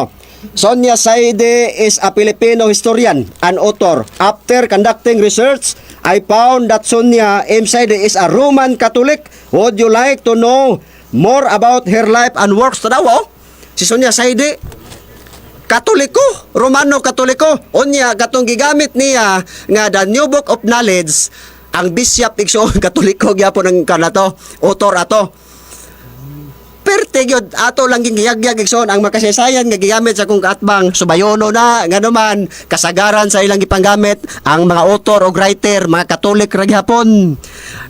Sonia Saide is a Filipino historian and author. After conducting research, I found that Sonia M. Saide is a Roman Catholic. Would you like to know more about her life and works? Tanaw, si Sonia Saide, Katoliko, Romano Katoliko. Unya, katong gigamit niya nga the New Book of Knowledge, ang Bishop igsoon Katoliko gyapon ang kanato, author ato. Perte gyud ato lang gihiyag-yag igsoon ang makasaysayan nga gigamit sa kung katbang subayono na nga naman kasagaran sa ilang gipanggamit ang mga author o writer mga Katolik ra gihapon.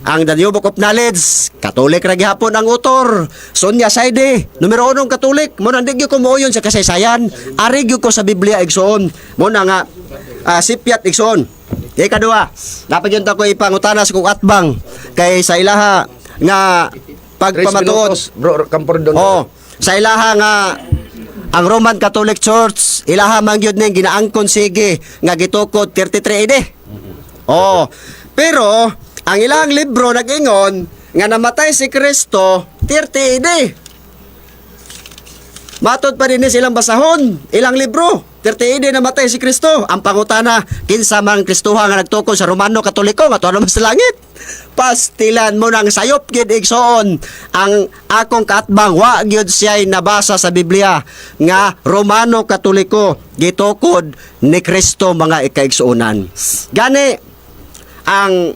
Ang The New Book of Knowledge Katolik ra gihapon ang author. Sonia Saide numero 1 Katolik. Mo nang digyo ko moyon sa kasaysayan, ari gyud ko sa Biblia igsoon. Mo na nga sipyat igsoon. Ikaduha, dapat yun ko ipangutana sa kung atbang kay sa ilaha nga pagpamatuod. Bro, kampor doon. Oh, sa ilaha nga ang Roman Catholic Church, ilaha man gyud ning ginaangkon sige nga gitukod 33 AD. Oh, pero ang ilang libro nag-ingon nga namatay si Kristo 30 AD. Matod pa din silang basahon, ilang libro. 30 AD namatay si Kristo. Ang pangutana, kinsa man Kristoha nga nagtukod sa Romano Katoliko nga tuwa naman sa langit. Pastilan mo nang sayop gid igsoon ang akong kaatbang wa gyud siya'y nabasa sa Biblia nga Romano Katoliko gitukod ni Kristo mga ikaigsuonan. Gani ang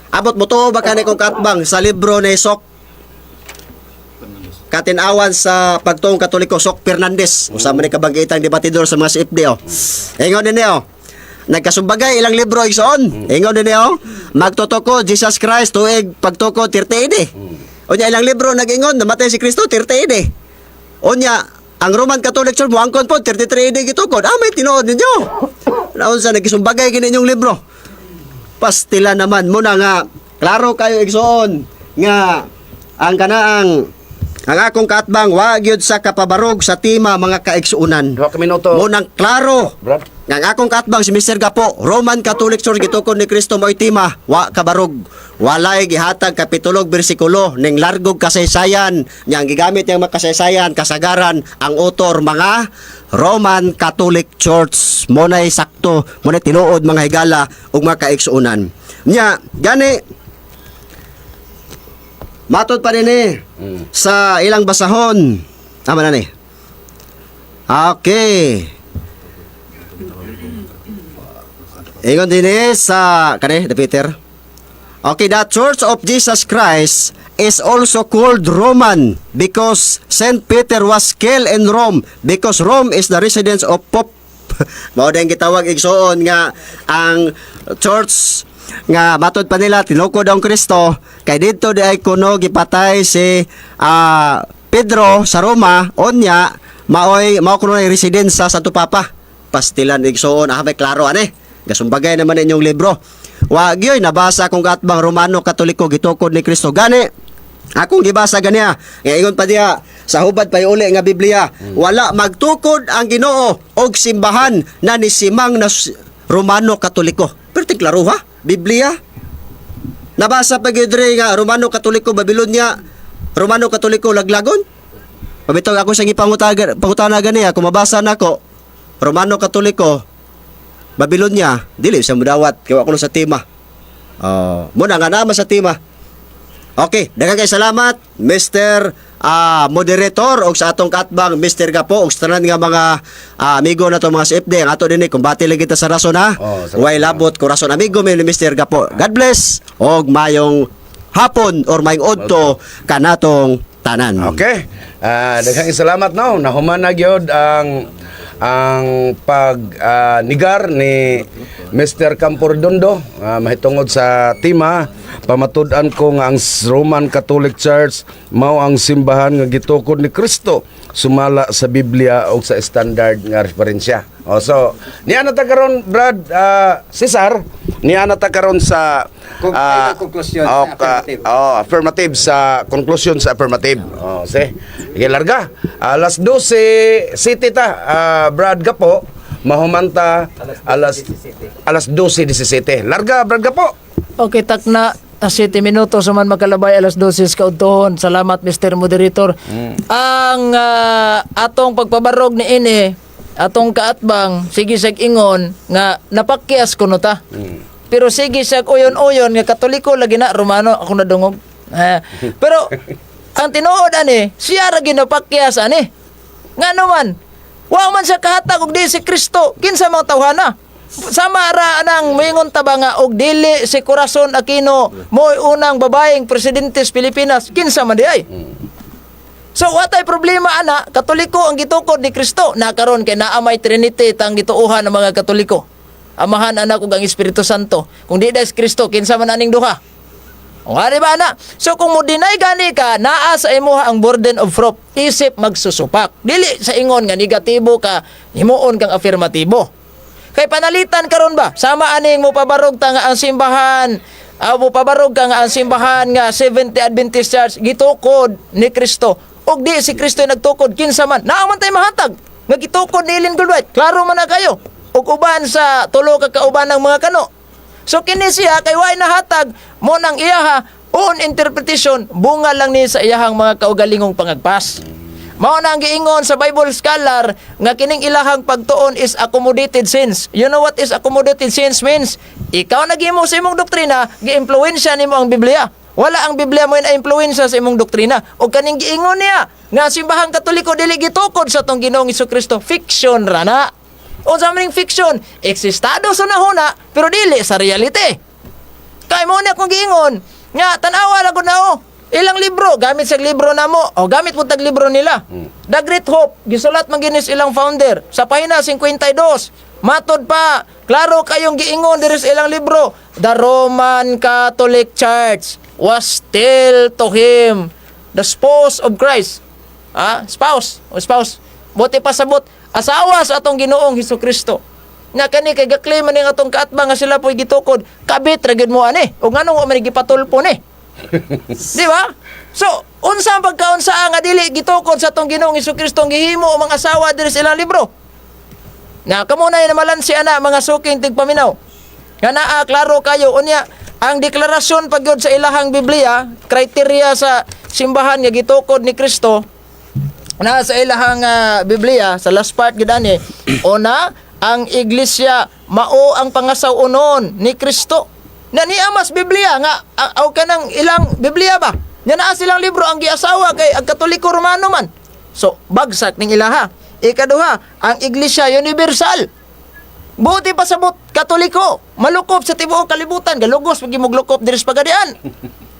abot mo to ba kani kong kaatbang sa libro ni Sok Katinawan sa pagtuong Katoliko, Sok Fernandez. Usama ni kabangitang debatidor sa mga CFD. Ingon din niyo. Nagkasumbagay ilang libro igsoon. Ingon din niyo. magtutuko Jesus Christ tuig pagtuko 30 ide. Unya ilang libro nag-ingon namatay si Kristo 30 ide. Unya ang Roman Catholic Church mo angkon po 33 ide gitukod. May tinuod ninyo. Naon sa nagisumbagay kini inyong libro. Pastila naman mo na nga klaro kayo igsoon nga ang kanaang ang akong kaatbang wa gyud sa kapabarog sa tima mga kaigsuunan. 2 ka minuto. Mo nang klaro. Brad. Nga ang akong kaatbang si Mr. Gapo, Roman Catholic Church gitukod ni Kristo mo'y tima, wa kabarog. Walay gihatag kapitulog bersikulo ning largog kasaysayan. Yang gigamit yang makasaysayan kasagaran ang author mga Roman Catholic Church. Mo nay sakto, mo nay tinuod mga higala ug mga kaigsuunan. Nya gani matod pa din sa ilang basahon. Tama na ni. Okay. Ingon din sa kani Peter. Okay, the Church of Jesus Christ is also called Roman because Saint Peter was killed in Rome because Rome is the residence of Pope. Mao din gitawag igsoon nga ang church nga matod pa nila tinukod ang Kristo kay dito di ay kuno gipatay si Pedro sa Roma onya mao kuno ay residensya sa Tupapa pastilan igsoon may klaro ani gasumbagay naman inyong libro wa gyoy nabasa kung katbang Romano Katoliko gitukod ni Kristo gani akong gibasa ganiya nga ingon pa diha sa hubad pa uli nga Biblia wala magtukod ang Ginoo og simbahan na nisimang na Romano Katoliko pero klaro ha Biblia. Nabasa pa gidre nga Romano Katoliko Babylonia, Romano Katoliko Laglagon. Pabitaw ako sa gipangutana gani ako mabasa nako. Romano Katoliko Babylonia, dili sa mudawat kay ako sa tema. Mo na nga nama sa tema. Okay, daghang kay salamat Mr. Moderator og sa atong katbang Mr. Gapo og sa tanan nga mga amigo na to mga CFD ang ato dinhi kung bati lang kita sa rason ha. Way labot ko rason amigo mi ni Mr. Gapo. God bless og mayong hapon or mayong odto kanatong tanan. Okay. Daghang salamat no. Nahuman na gyud ang nigar ni Mr. Campordondo mahitungod sa tima pamatud-an ko nga ang Roman Catholic Church mao ang simbahan nga gitukod ni Kristo sumala sa Biblia o sa standard nga referensya. So niya na ta karon Brad Cesar niya na ta karon sa conclusion sa affirmative. Affirmative sa conclusion sa affirmative. Sige. Larga. Alas 12 city ta Brad Gapo mahumanta alas 12:17. Larga Brad Gapo. Okay, takna 7 minutos man makalabay alas 12 kaudtohon. Salamat Mr. Moderator. Ang atong pagpabarog ni ini atong kaatbang sige sag ingon nga napakyas kuno ta. Pero sige sag uyon-uyon nga Katoliko lagi na Romano ako nadungog. Pero ang tinuod ani siya ra ginapakyas ani. Ngano man wa man sa kahatag og di si Kristo kinsa mga tawhana. Sama ra nang moingon ta ba nga og dili si Corazon Aquino mo'y unang babaeng presidente sa Pilipinas kinsa man di ay. So watay problema ana Katoliko ang gitukod ni Kristo nakaron kay naa may Trinity tang gituuhan ng mga Katoliko. Amahan anak ug ang Espiritu Santo. Kung di da si Kristo kinsa man aning duha? O nga ba na? So kung mo deny gani ka, naa sa imuha ang burden of proof, isip magsusupak. Dili sa ingon nga negatibo ka, himuon kang afirmatibo. Kay panalitan karon ba? Sama aning mo pabarog ta nga ang simbahan, mo pabarog ka nga ang simbahan nga 70 Adventist Church gitukod ni Kristo. Og di si Kristo nagtukod kinsa man. Naaman tay mahatag nga gitukod ni Ellen Goldwhite. Klaro man na kayo. Og uban sa tulo ka kauban ng mga kano. So kini siya kay way nahatag mo nang iyaha own interpretation bunga lang ni sa iyahang mga kaugalingong pangagpas. Mao na ang giingon sa Bible scholar nga kining ilahang pagtuon is accommodated sins. You know what is accommodated sins means? Ikaw naghimo sa imong doktrina, gi-impluwensya nimo ang Biblia. Wala ang Biblia mo na-impluwensya sa imong doktrina. O kaning giingon niya nga simbahang Katoliko dili gitukod sa tong Ginoong Hesukristo, fiction ra na. O sa maning fiction, eksistado sa nahuna pero dili sa reality. Kay mo na kung giingon nga tanawa lang gud na Ilang libro, gamit sa libro namo, o gamit po tag libro nila. The Great Hope, gisulat man ginis ilang founder, sa pahina 52, matod pa, klaro kayong giingon diri sa ilang libro, the Roman Catholic Church was still to him the spouse of Christ. Spouse. Buti pa sabot, asawa sa atong Ginoong Hesukristo. Nga kani kay gaklaim man ning atong kaatbang nga sila po'y gitukod, kabit ra gid mo ani. O nganong wa man gipatulpo ni? Di ba? So, unsa ang pagkaunsa nga dili gitukod sa atong Ginoong Hesukristo ang gihimo o mga asawa diri sa ilang libro? Na kamo na malansi ana mga suking tigpaminaw. Nga naa klaro kayo unya ang deklarasyon pagyud sa ilahang Biblia, kriteria sa simbahan nga gitukod ni Kristo na sa ilahang Biblia sa last part gid ani, una ang iglesia mao ang pangasawunon ni Kristo. Na niya mas Biblia nga aw kanang ilang Biblia ba? Nya naa silang libro ang giasawa kay ang Katoliko Romano man. So bagsak ning ilaha. Ikaduha, ang iglesia universal. Buti pa sabot Katoliko, malukop sa tibuok kalibutan, galugos pag imuglukop diri sa pagadian.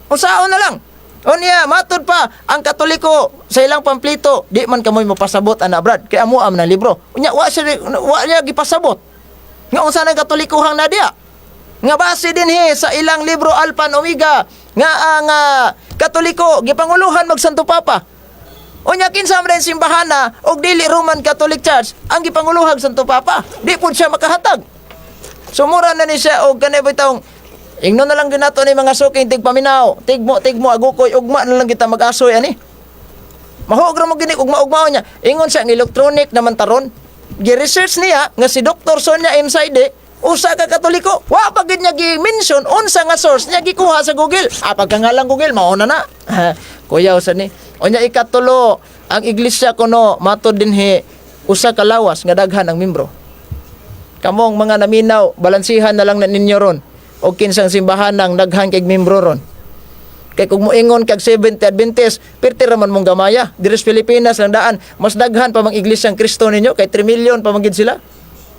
Usaon na lang. Unya matud pa ang Katoliko sa ilang pamplito, di man kamoy mapasabot ana Brad kay amo am na libro. Unya wa niya gipasabot. Nga unsa nang Katolikohang nadia? Nga base din sa ilang libro Alpha and Omega nga ang Katoliko gipanguluhan mag Santo Papa. Unya kinsa man simbahan na og dili Roman Catholic Church ang gipanguluhag Santo Papa. Di pud siya makahatag. Sumura na ni siya og kanay bitong ingnon na lang din nato ni mga suking tigpaminaw. Tigmo agukoy ugma na lang kita mag-asoy ani. Mahog ra mo gini ugma-ugmao niya. Ingon siya ang electronic naman taron. Gi-research niya nga si Dr. Sonia M. Saide usa ka Katoliko. Wa pa gid niya gi-mention unsa nga source niya gikuha sa Google. Pagkangalang Google mauna na. Kuya usa ni. Unya ikatulo, ang iglesia kuno matod dinhi usa ka lawas nga daghan ang membro. Kamong mga naminaw, balansihan na lang na ninyo ron. O kinsang simbahan nang daghan kay membro ron. Kay kung moingon kag 70 Adventist, pirti raman mong gamaya. Diri sa Pilipinas lang daan, mas daghan pa mang iglesyang Kristo ninyo kay 3 million pa magid sila.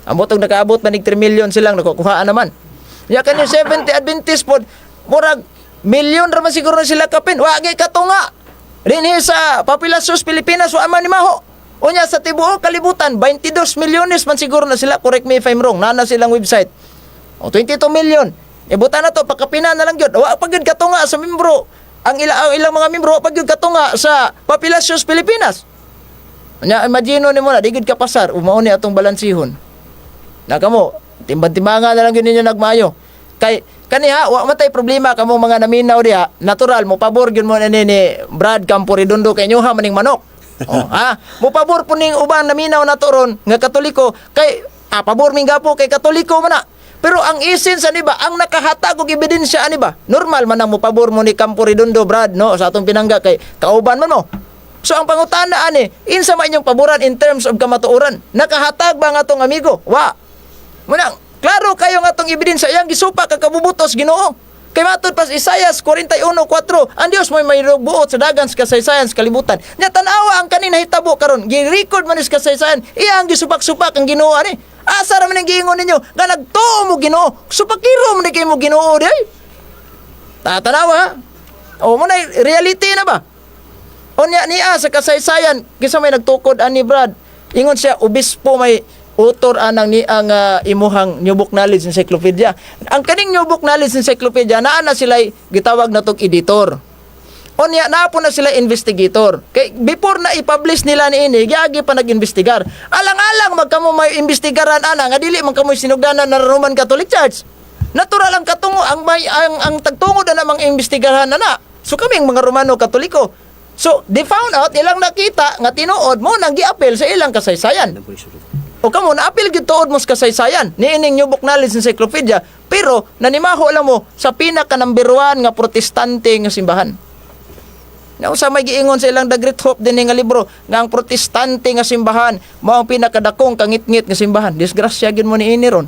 Ambot og nakaabot manig 3 million silang nakukuhaan naman. Ya kanyo 70 Adventist pod murag milyon ra man siguro na sila kapin. Wa gyud katunga. Dinhi sa populasyon Pilipinas wa man ni maho. Unya sa tibuok kalibutan 22 milyones man siguro na sila, correct me if I'm wrong. Nana silang website. O 22 million. Ibutan na to pagkapinan na lang gyud. Wa pa gyud katunga sa membro. Ang ilang mga membro wa pa gyud katunga sa populasyon Pilipinas. Unya imagine nimo na digid ka pasar umao ni atong balansihon. Nakamo, timbang-timbangan na lang yun ninyo nagmayo. Kay, kaniha, wa matay problema kamo mga naminaw diha. Natural, mo pabor yun mo na ni Brad Camporidondo kay nyo ha maning manok. Mo pabor po ning ubang naminaw na turon, nga Katoliko, kay, pabor ming gapo kay Katoliko man na. Pero ang essence ani ba, ang nakahatag og ebidensya ani ba? Normal man ang mo pabor mo ni Camporidondo Brad no sa atong pinangga kay kauban man mo. So ang pangutana ani, insa man inyong paboran in terms of kamatuoran? Nakahatag ba nga atong amigo? Wa. Muna, klaro kayo nga itong ebidensya, yang gisupa kakabubutos Ginoo. Kay matud pas Isaias 41:4, ang Dios may buot sa dagan sa kasaysayan sa kalibutan. Nya tan-awa ang kanina hitabo karon, gi-record man sa kasaysayan, iya ang gisupak-supak ang Ginoo ani. Asa ra man ang giingon ninyo nga nagtuo mo Ginoo, supakiro man kay mo Ginoo di. Tatanawa. O mo na reality na ba? Unya niya sa kasaysayan, kisa may nagtukod ani Brad. Ingon siya obispo may author anang ni ang imuhang New Book Knowledge Encyclopedia. Ang kaning New Book Knowledge Encyclopedia naa na sila gitawag na tong editor. Unya na po na sila investigator. Kay before na i-publish nila ni ini, gyagi pa nag-investigar. Alang-alang magkamo may investigaran ana nga dili man kamo sinugdanan na Roman Catholic Church. Natural ang katungo ang tagtungod na namang investigahan na. So kaming mga Romano Katoliko. So they found out ilang nakita nga tinuod mo nang gi-appeal sa ilang kasaysayan. O kamo na-appeal gyud tuod mo sa kasaysayan ni ining New Book Knowledge Encyclopedia, pero nanimaho alam mo sa pinaka number 1 nga protestante nga simbahan. Nga usa may giingon sa ilang The Great Hope dinhi nga libro nga ang protestante nga simbahan mao ang pinakadakong kangit-ngit nga simbahan. Disgrasya gyud mo ni ini ron.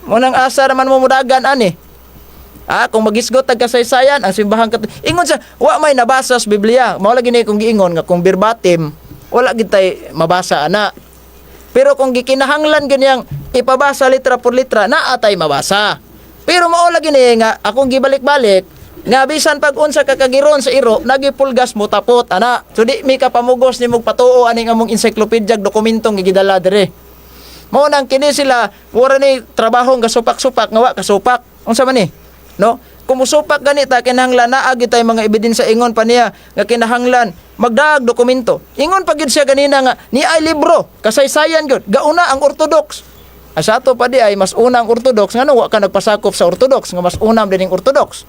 Mo nang asa naman mo mudagan ani. Kung magisgot tag kasaysayan ang simbahan ingon sa wa may nabasa sa Biblia. Mao lagi ni kung giingon nga kung verbatim wala gid tay mabasa ana. Pero kung gikinahanglan ganyang ipabasa litra por litra, naatay mabasa. Pero mao lagi ni nga akong gibalik-balik, Nga bisan pag unsa ka kagiron sa iro, nagipulgas mo tapot ana. So di mi ka pamugos ni mog patuo aning among encyclopedia dokumentong gigidala dire. Mao nang kini sila wala ni trabaho nga supak-supak nga wa kasupak. Unsa man ni? No? Kumusupak ganita kinahanglan naa gid tay mga ebidensya ingon pa niya nga kinahanglan magdag dokumento. Ingon pa gid siya ganina nga ni ay libro kasaysayan gyud gauna ang Orthodox. Asa ato pa di ay mas una ang Orthodox ngano wa ka nagpasakop sa Orthodox nga mas unam dining Orthodox.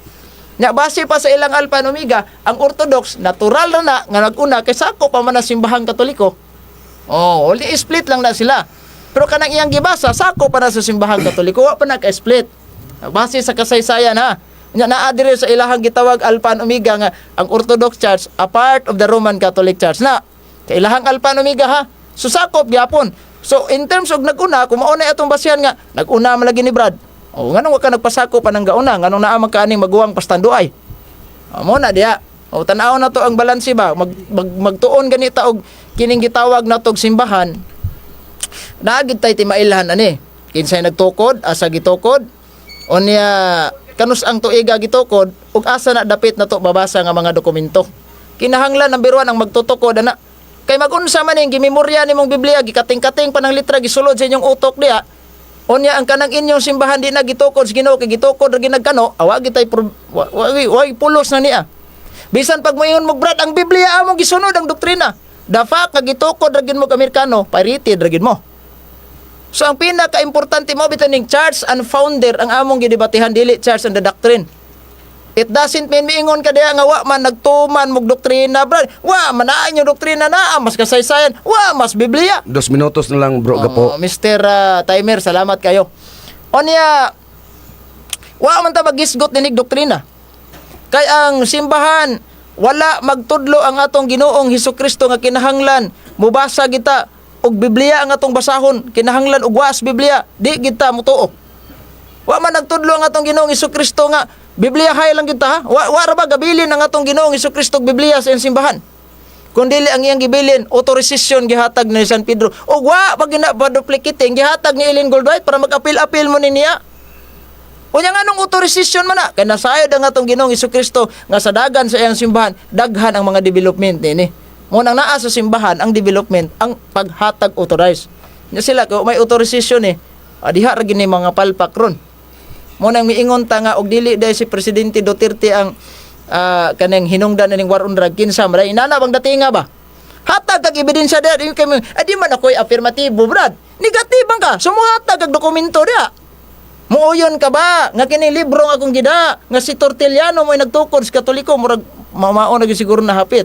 Nya base pa sa ilang Alpha and Omega, ang Orthodox natural na nga naguna kay sakop pa man ang simbahang Katoliko. Oh, only split lang na sila. Pero kanang iyang gibasa sakop pa na sa simbahang Katoliko wa pa naka-split. Base sa kasaysayan ha. Nya naa dire sa ilahang gitawag Alpha and Omega nga ang Orthodox Church a part of the Roman Catholic Church na. Kay ilahang Alpha and Omega ha. So sakop gyapon. So in terms of naguna, kung mauna atong basihan nga naguna man lagi ni Brad. O nganong wa ka nagpasakop pa ng gauna, nganong naa man kaning maguwang pastanduay. Mo na diha. O tan-aw na to ang balanse ba magtuon ganita og kining gitawag natog simbahan. Naagid tay timailhan ani. Kinsay nagtukod asa gitukod. Onya kanus ang tuiga gitukod ug asa na dapit na to babasa nga mga dokumento. Kinahanglan number 1 ang magtutukod ana. Kay magunsa man ning gimemorya nimong Biblia gikating-kating pa ng litra gisulod sa inyong utok diha. Onya ang kanang inyong simbahan di na gitukod sa Ginoo kay gitukod ra ginagkano awa gitay way pulos na niya. Bisan pag moingon mo Brad ang Biblia amo gisunod ang doktrina. The fact nga gitukod ra gid mo Amerikano pirated ra gid mo. So ang pinaka-importante mo bitaning church and founder ang among gidebatehan dili church and the doctrine. It doesn't mean miingon ka diha nga wa man nagtuman mog doktrina, brad. Wa man naa inyo doktrina na mas kasaysayan, wa mas Biblia. 2 minutos na lang bro gapo. Mr. Timer, salamat kayo. Onya wa man ta magisgot dinig doktrina. Kay ang simbahan wala magtudlo ang atong Ginoong Hesukristo nga kinahanglan mubasa kita og Biblia ang atong basahon, kinahanglan og was Biblia, di kita mutuo. Wa man nagtudlo ang atong Ginoong Hesukristo nga Biblia hay lang kita ha. Wa ra ba gabilin ang atong Ginoong Hesukristo og Biblia sa iyang simbahan. Kun dili ang iyang gibilin, authorization gihatag ni San Pedro. Og wa pag gina-duplicate gihatag ni Ellen Goldwhite para mag-apil-apil mo ni niya. Unya nga nung authorization man na kay nasayod ang atong Ginoong Hesukristo nga sa dagan sa iyang simbahan, daghan ang mga development ni. Mo nang naa sa simbahan ang development ang paghatag authorized. Nya sila kung may authorization diha ra gini mga palpak ron. Mo nang miingon ta nga og dili dai si Presidente Duterte ang kanang hinungdan ning war on drug kinsa maray inana bang datinga ba? Hatag kag ebidensya diha di man ako'y afirmatibo brad. Negatibo ka. Sumuhatag kag dokumento diha. Muuyon ka ba nga kining libro nga akong gida nga si Torteliano mo'y nagtukod sa Katoliko murag mamao na siguro na hapit.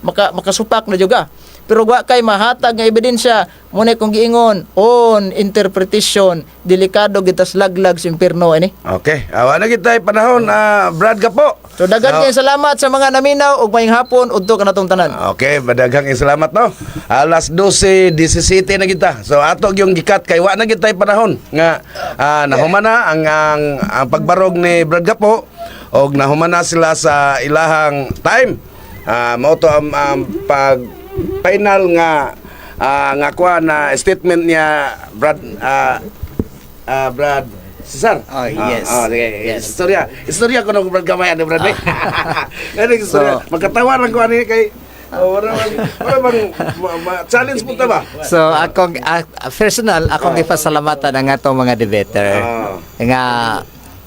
Makasupak na juga. Pero wa kay mahatag nga ebidensya mo na kung giingon on interpretation delikado gitas laglag sa impierno ani. Okay, awa na kita panahon Brad gapo. So dagan kay salamat sa mga naminaw ug maayong hapon udto kanatong tanan. Okay, madaghang salamat no. Alas 12:17 na kita. So ato yung gikat kay wa na kita panahon nga nahuman na ang pagbarog ni Brad gapo og nahuman na sila sa ilahang time. Mao to ang pag final nga kuha na statement niya Brad Cesar. Oh, yes. Yes. Istorya ko nung Brad gamay ani Brad. Ano istorya? Magkatawa lang ko ani kay wala bang challenge mo ta ba? So akong personal akong gipasalamatan ang atong mga debater. Nga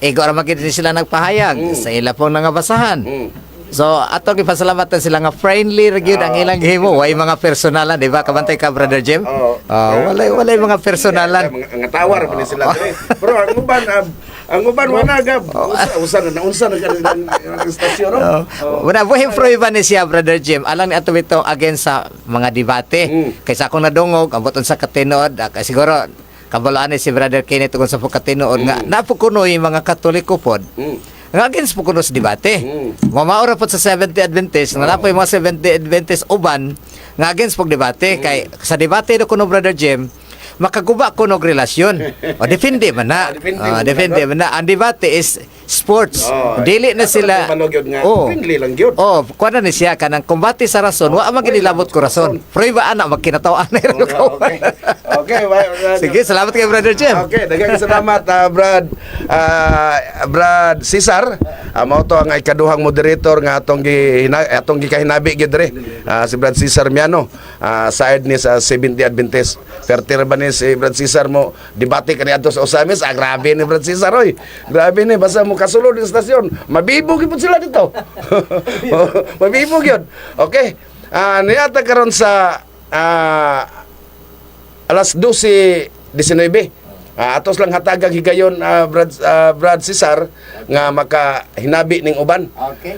ego ra makita sila nagpahayag sa ila pong nga basahan. So ato gipasalamatan sila nga friendly ra gyud ang ilang gihimo way mga personalan di ba kabantay ka brother Jim? Walay mga personalan nga tawar pa ni sila pero ang uban wala gab unsa na kanang istasyon no. Wala buhing proiban ni siya brother Jim alang ni ato bitong against sa mga debate kaysa akong nadungog amboton sa katinood siguro kabalaan ni si brother Kenneth tungod sa katinood nga napukunoy mga Katoliko pod nga against po kuno sa debate. Mamaura po sa 70 Adventist, nga napoy mga 70 Adventist uban nga against po debate. Kay sa debate do kuno brother Jim, makaguba ko og relasyon. O depende man na. Depende man na. Ang debate is sports. Dili na sila. Friendly lang yun. Oh, kuha na ni siya kanang kumbati sa rason, wa man ginilabot ko rason. Prueba ana magkinatawan na ron ko. Okay. Sige, salamat kay Brother Jim. Okay, daghang salamat Brad Cesar. Mao to ang ikaduhang moderator nga atong gikahinabi gyud diri. Si Brad Cesar Miano, side ni sa 70 Adventist. Pertir ba ni si Brad Cesar mo debate kaniadto sa Osamis? Grabe ni Brad Cesar oy. Grabe ni basta mo kasulod sa estasyon. Mabibog gyud sila dito. Mabibog yun. Okay. Niyata karon sa alas 12:19. Atos lang hatagang higayon Brad Cesar nga makahinabi ning uban. Okay.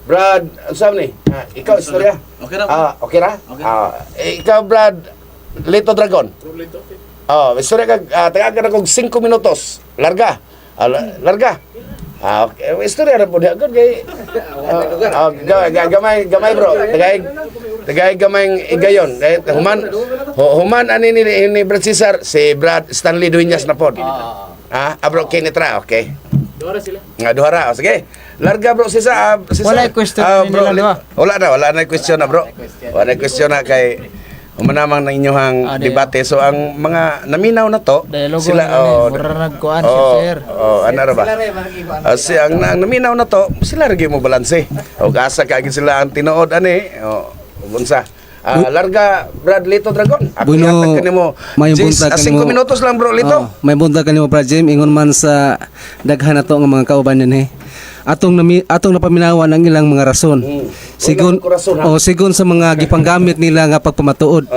Brad, saan ni? Ikaw istorya? Okay ra. Okay ra? Ikaw Brad Lito Dragon. Istorya kag taga ka na kog 5 minutos. Larga. Larga. Okay. Istorya ra po diha gud kay gamay bro. Tagay gamay igayon. Human ani ni Brad Cesar si Brad Stanley Dueñas na pod. Bro Kenitra, okay. Dora sila. Duhara, sige. Larga bro Cesar. Wala question nila, di ba? Wala na question na bro. Wala na question na kay umanamang na inyong debate. So ang mga naminaw na to Dialogo sila mura nagkuan si sir. ano ra ba? Ang naminaw na to sila ra gyud mo balanse. Og asa kaagid sila ang tinuod ani. Unsa? Larga Brad Lito Dragon. Ako Bueno, yatag kanimo. may buntag 5 kanimo. minutos lang bro Lito. May buntag kanimo Brad Jim ingon man sa daghan nato nga mga kauban din atong napaminawan ang ilang mga rason. Sigon sigon sa mga gipanggamit nila nga pagpamatuod.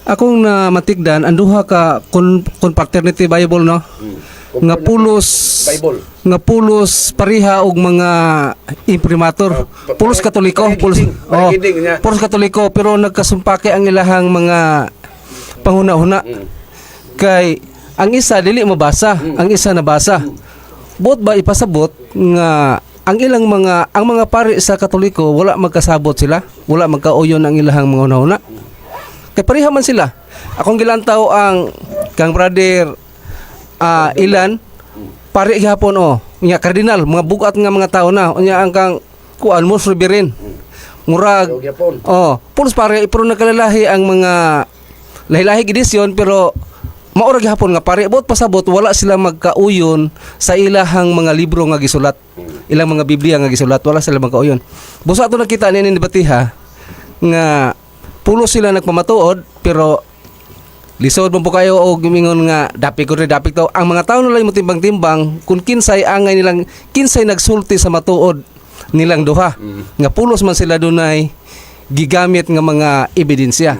Akong na matigdan ang duha ka confraternity Bible no. Nga pulos pariha og mga imprimatur. Pulos Katoliko, pulos Katoliko pero nagkasumpake ang ilahang mga panghuna-huna. Kay ang isa dili mabasa, ang isa nabasa. Bot ba ipasabot nga ang mga pari sa Katoliko wala magkasabot sila, wala magkauyon ang ilahang mga hunahuna. Kay pareha man sila. Akong gilantaw ang kang brother ilan pari gihapon nya kardinal mga bugat nga mga tao na nya ang kang kuan mo reverend murag pulos pare pero nagkalalahi ang mga lahi-lahi gidisyon pero maura gihapon nga pare bot pasabot wala sila magkauyon sa ilahang mga libro nga gisulat ilang mga Biblia nga gisulat wala sila magkauyon busa ato nakita ni debatiha nga pulos sila nagpamatuod pero lisod mo po kayo o gumingon nga dapik to ang mga tao nila mo timbang-timbang kung kinsay angay nilang kinsay nagsulti sa matuod nilang duha nga pulos man sila dunay gigamit nga mga ebidensya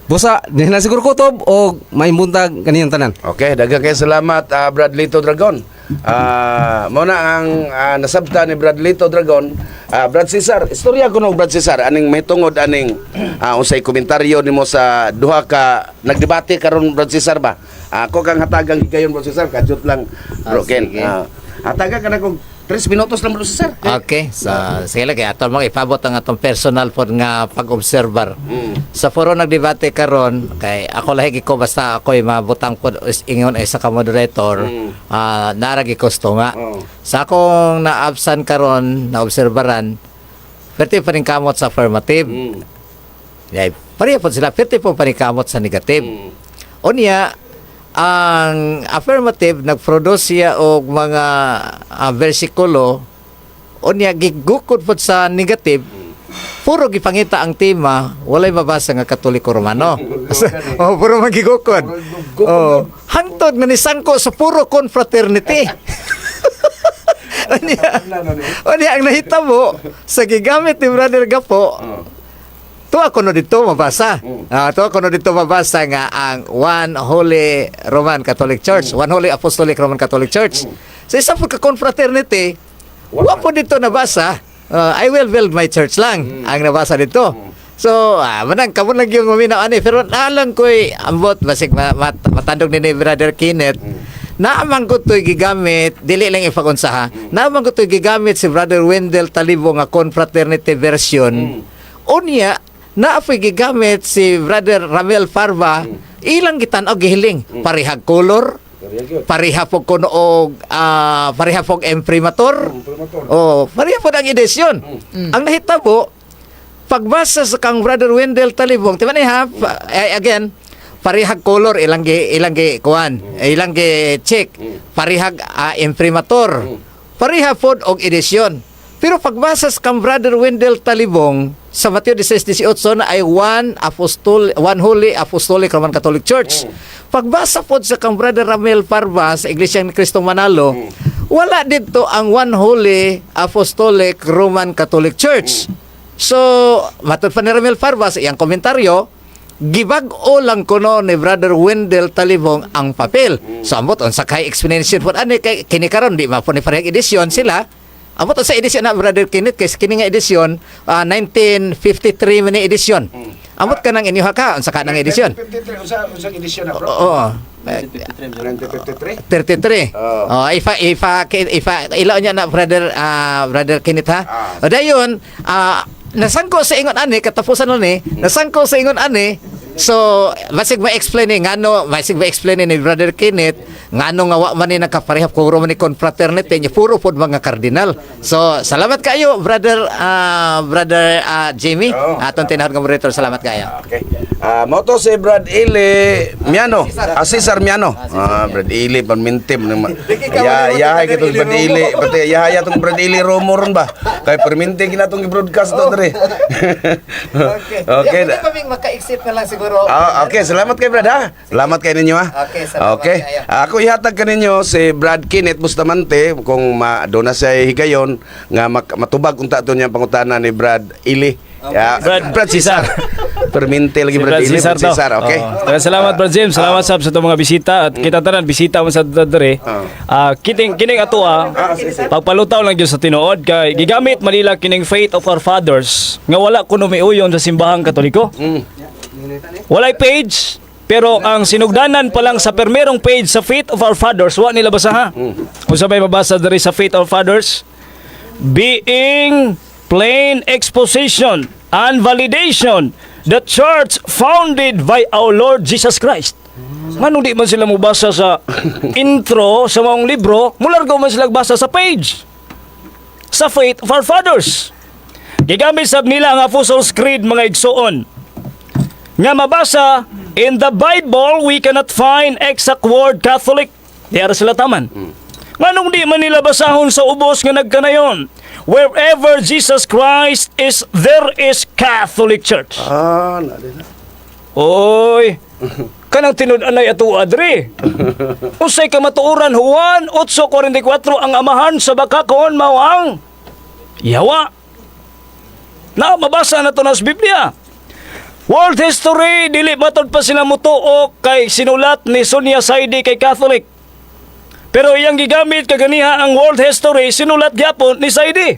busa dinhi na siguro kutob o may buntag kaniyang tanan. Okay, daghang kay salamat Brad Lito Dragon. Mao na ang nasabta ni Brad Lito Dragon. Brad Cesar, istorya ko no Brad Cesar aning may tungod aning unsay komentaryo nimo sa duha ka nagdebate karon Brad Cesar ba? Ako kang hatagang higayon Brad Cesar, kadjut lang bro Ken. Hatagan ka na kog 3 minutos lang Brad Cesar. Okay, sige lang kaya ato ipabot ang atong personal pod nga pag-observer. Sa foro nagdebate karon kay ako lahi ko basta ako'y mabutang pod ingon sa ka moderator naragi kosto nga. Sa akong na-absent karon na observeran perti pa rin kamot sa affirmative. Pareha po sila perti po pa rin kamot sa negative. Unya ang affirmative nagproduce siya og mga bersikulo unya gigukod pod sa negative puro gipangita ang tema walay mabasa nga Katoliko Romano. Puro magigukod. Hangtod nga nisangko sa puro confraternity. Unya ang nahitabo sa gigamit ni Brother Gapo tuwa ko no dito mabasa. Tuwa ko no dito mabasa nga ang One Holy Roman Catholic Church, One Holy Apostolic Roman Catholic Church. Sa isa po ka-confraternity, wa po dito nabasa. I will build my church lang ang nabasa dito. So, manang kamo lang yung uminaw ani pero naalang ko'y ambot basig matandog ni Brother Kenneth. Naamang ko to'y gigamit, dili lang ipakunsaha. Naamang ko to'y gigamit si Brother Wendell Talibo nga confraternity version. Unya naapoy gigamit si Brother Ramel Farba, ilang gitan-og gihiling, parihag color, pareha po kuno og pareha po imprimatur. Oh, pareha po ang edisyon. Ang nahitabo pagbasa sa kang Brother Wendell Talibong, timan ha, again, parihag color ilang gi kuan, ilang gi check, parihag imprimatur. Pareha po og edisyon. Pero pagbasa sa kang Brother Wendell Talibong sa Mateo 16:18 na ay one holy apostolic Roman Catholic Church. Pagbasa po sa kang Brother Ramel Farba sa Iglesia ni Cristo Manalo, wala dito ang one holy apostolic Roman Catholic Church. So, matod pa ni Ramel Farba sa iyang komentaryo, gibag-o lang kuno ni Brother Wendell Talibong ang papel. So, amot on sa kay explanation po ani kay kini karon di ma po ni parehang edisyon sila. Amot sa edisyon na Brother Kenneth kay kini nga edisyon 1953 man ni edisyon. Amot ka nang inyuha ka unsa ka nang edisyon? 53 usang edisyon na bro. Oo. 1953. 33. Oh, ifa ilaw niya na Brother Kenneth ha. O dayon nasangko sa ingon ani katapusan ni nasangko sa ingon ani. So, basig ma-explain ni Brother Kenneth ngano nga wa man ni nakaparehap ko man ni confraternity niya puro pod mga kardinal. So, salamat kayo Brother Jamie. Aton tinahod nga moderator, salamat kayo. Okay. Mo to si Brad Ili Miano, Cesar Miano. Brad Ili panmintim nang yahay kitong Brad Ili, pati yahay atong Brad Ili Romoron ba? Kay perminti kinatong i-broadcast to dre. Okay. Kami maka-exit na lang siguro. Okay, salamat kay Brad ha. Salamat kay ninyo ha. Okay, salamat kayo. Ako ihatag kaninyo si Brad Kenneth Bustamante kung doon na siya higayon nga matubag kung tato niya pangutana ni Brad Ili. Brad Cesar. Perminti lagi Si Brad Ili. Cesar daw. Cesar, okay? Salamat Brad James. Salamat sa itong mga bisita. At kita tanan, bisita mo sa dere. Kining ato pagpalutaw lang dyan sa tinuod. Kay gigamit Manila kining faith of our fathers. Nga wala kuno miuyon sa simbahang katoliko. Walay page. Pero ang sinugdanan pa lang sa permerong page sa faith of our fathers, wa nila basa ha. Kung sabay mabasa dere sa faith of our fathers, being plain exposition and validation the church founded by our Lord Jesus Christ. Manong di man sila mubasa sa intro sa mga libro, mulargaw man sila basa sa page sa faith of our fathers. Gigamit sab nila ang Apostles' Creed mga igsoon nga mabasa in the Bible we cannot find exact word Catholic. Di ara sila taman. Nganong di man nila basahon sa ubos nga nagkanayon? Wherever Jesus Christ is, there is Catholic Church. Oy, kanang tinud-anay ato adre. Usay ka matuoran Juan 8:44 ang amahan sa bakakon mao ang Yawa. Na mabasa na to nas Biblia. World history dili matod pa sila mutuo kay sinulat ni Sonia Saidi kay Catholic. Pero iyang gigamit kaganiha ang world history sinulat gyapon ni Saidi.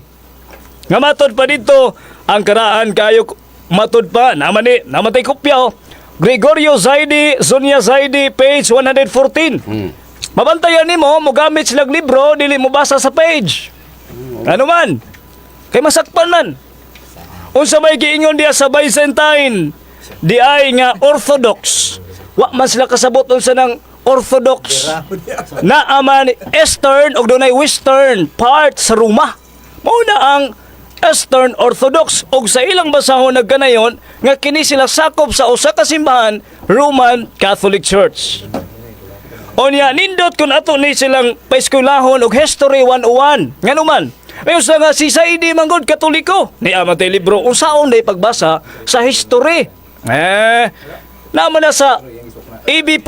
Nga matod pa dito ang karaan kayo matod pa naman tay kopya. Gregorio Zaidi, Sonia Zaidi, page 114. Mabantayan nimo mo gamit silang libro dili mo basa sa page. Ano man? Kay masakpan man. Unsa may giingon diya sa Byzantine, di ay nga Orthodox. Wa man sila kasabot unsa nang Orthodox na aman Eastern o dunay Western part sa Roma. Mao na ang Eastern Orthodox og sa ilang basahon nagkanayon nga kini sila sakop sa usa ka simbahan Roman Catholic Church. Onya nindot kun ato ni silang paeskwelahon og History 101. Nganuman, may usa nga si Saidi manggod Katoliko. Ni amatay libro unsaon day pagbasa sa history. Naman na sa AB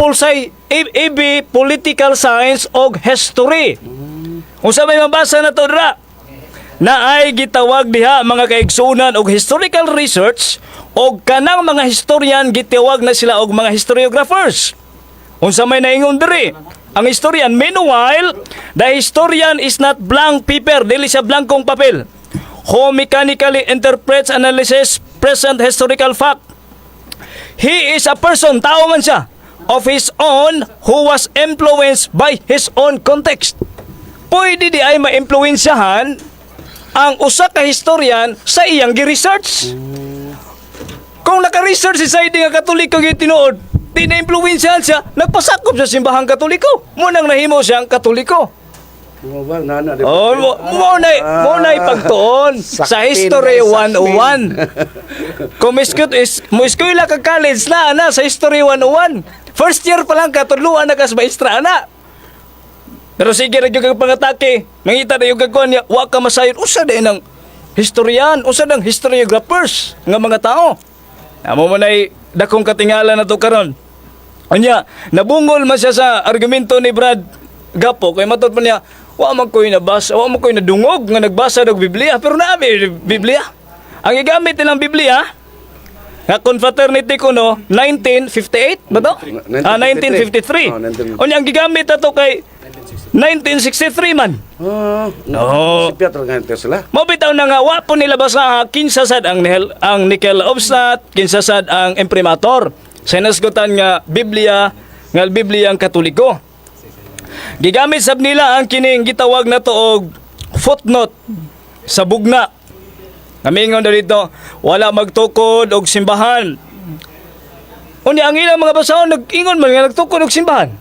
Political Science og History. Unsa may mabasa na to dira? Na ay gitawag diha mga kaigsunan og historical research og kanang mga historian gitawag na sila og mga historiographers. Unsa may naingon diri? Ang historian, meanwhile, the historian is not blank paper, dili siya blankong papel. Who mechanically interprets, analyzes present historical fact. He is a person, tao man siya, of his own who was influenced by his own context. Pwede di ay ma-influensyahan ang usa ka historian sa iyang gi-research. Kung naka-research si Saidi nga Katoliko yung tinuod, di na-influensyahan siya, nagpasakop sa simbahang Katoliko. Munang nahimo siyang Katoliko. Mo ba nana Oh, mo na ipagtuon sa History 101. Kung mo eskwela ka college na sa History 101. First year pa lang katuluan na kas maestra ana. Pero sige ra gyud kag pangatake. Mangita na yung gagkuan niya, wa ka masayon usa din ng historian, usa ng historiographers nga mga tao. Amo mo nay dakong katingala na to karon. Anya, nabungol man siya sa argumento ni Brad Gapo kay matud pa niya, wa man koy nabasa, wa man koy nadungog nga nagbasa og Biblia, pero naami Biblia. Ang gigamit nilang Biblia nga Confraternity Kuno 1958 ba to? 1953. 1953. Unya ang gigamit ato kay 1963 man. No. Si Pietro nga sila. Mabitaw na nga wa po nila basa kinsa sad ang nickel obstat, kinsa sad ang imprimatur. Sinasgutan nga Biblia ang Katoliko. Gigamit sab nila ang kining gitawag na to og footnote sa bugna. Kamingon na dito, wala magtukod og simbahan. Unya ang ilang mga basahon nag-ingon man nga nagtukod og simbahan.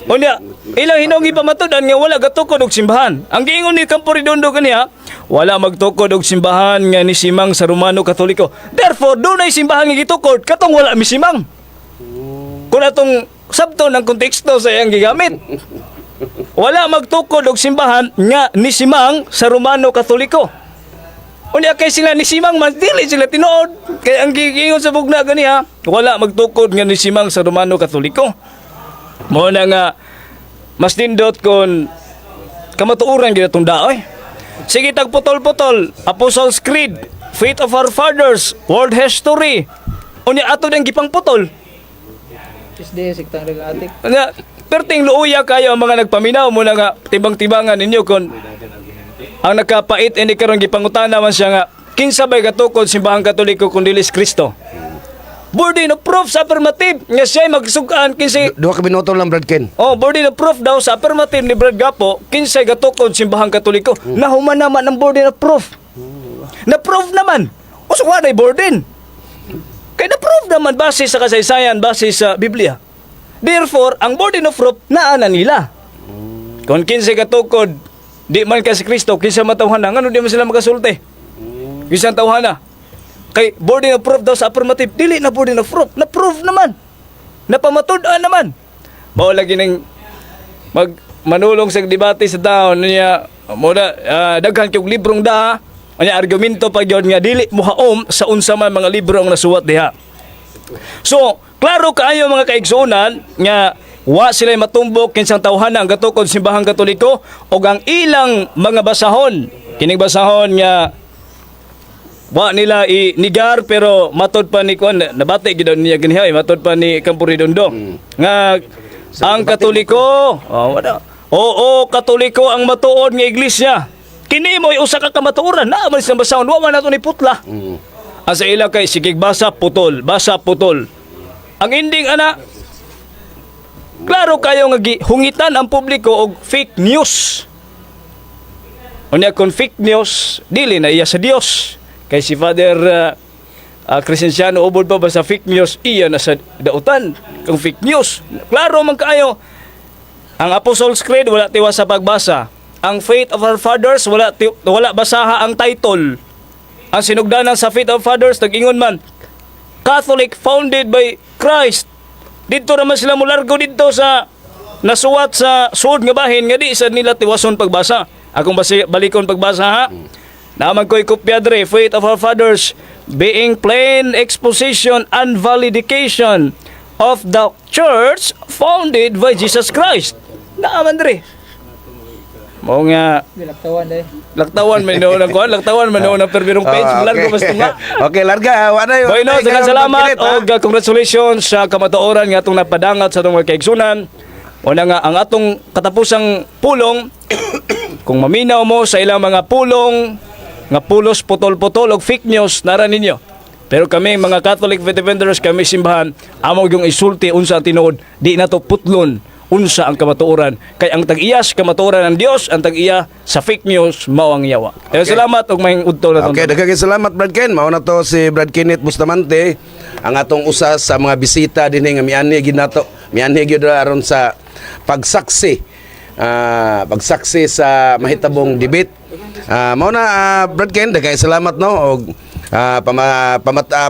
Unya, ilang hinong ipamatudan nga wala gatukod og simbahan. Ang giingon ni Campo Redondo kaniya, wala magtukod og simbahan nga nisimang sa Romano Katoliko. Therefore, dunay simbahan nga gitukod katong wala misimang. Kung atong sabto ng konteksto sa iyang gigamit. Wala magtukod og simbahan nga nisimang sa Romano Katoliko. Unya kay sila nisimang man dili sila tinuod. Kay ang giingon sa bugna ganiha, wala magtukod nga nisimang sa Romano Katoliko. Mo na nga mas nindot kon kamatuoran gyud atong daoy. Sige tag putol-putol, Apostles' Creed, Faith of Our Fathers, World History. Unya ato dang gipang putol. Isde siktang atik. Nga perting luuya kayo ang mga nagpaminaw mo na nga tibang-tibangan ninyo kon ang nakapait ini karon gipangutana man siya nga kinsa bay katukod simbahang Katoliko kun dili si Kristo. Burden of proof sa affirmative nga siya magsugaan kinsa Duha ka minuto lang Brad Ken. burden of proof daw sa affirmative ni Brad Gapo kinsay gatukod simbahang Katoliko. Nahuman naman ang burden of proof. Na-proof naman. O so wala burden. Kaya na-proof naman base sa kasaysayan, base sa Biblia. Therefore, ang burden of proof naana nila. Kung kinsay gatukod, di man ka si Kristo, kinsa matawhana, ngano di man sila makasulti? Kinsa tawhana? Kay burden of proof daw sa affirmative, dili na burden of proof, na-proof naman. Napamatud-an naman. Mao lagi ning manulong sa debate sa taon niya, muna daghan kayong librong da, anya argumento pa gyud nga dili muhaom sa unsa man mga libro ang nasuwat diha. So, klaro kaayo mga kaigsuonan nga wa sila matumbok kinsang tawhana ang gatukod simbahang Katoliko o ang ilang mga basahon. Kining basahon nga wa nila inigar pero matod pa ni kuan nabati gid niya ganiha matod pa ni Campo Redondo nga ang Katoliko Katoliko ang matuod nga iglesia. Kini mo'y usa ka kamatuoran na man sa basahon wa man nato ni putla. Asa ila kay sige basa putol. Ang ending ana klaro kayo nga hungitan ang publiko og fake news. Unya kon fake news dili na iya sa Dios. Kay si Father Crescenciano ubod pa ba sa fake news iya na sa dautan kung fake news. Klaro man kaayo ang Apostles' Creed wala tiwas sa pagbasa. Ang Faith of Our Fathers wala basaha ang title. Ang sinugdanan sa Faith of Fathers nag-ingon man Catholic founded by Christ. Dito naman sila mulargo dito sa nasuwat sa suod nga bahin nga di isa nila tiwason pagbasa. Akong balikon pagbasa ha. Naman ko'y kopya dre, Faith of Our Fathers, being plain exposition and validation of the church founded by Jesus Christ. Naman dre. Mo nga laktawan man noon ang kuan, laktawan man noon ang perbirong page, largo basta nga. Okay, larga. Wala Bueno, daghang salamat o congratulations sa kamatuoran nga atong napadangat sa atong mga kaigsunan. Una nga ang atong katapusang pulong kung maminaw mo sa ilang mga pulong nga pulos putol-putol og fake news nara ninyo. Pero kami mga Catholic Faith Defenders kami simbahan amo yung isulti unsa tinuod di na to putlon unsa ang kamatuoran. Kay ang tag-iya sa kamatuoran ng Dios, ang tag-iya sa fake news mao ang yawa. Kaya salamat og may udto na Okay, daghang salamat Brad Ken. Mao na to si Brad Kenneth Bustamante, ang atong usa sa mga bisita dinhi nga miani ginato. Miani gyud aron sa pagsaksi. Pagsaksi sa mahitabong debate. Mao na Brad Ken, daghang salamat no og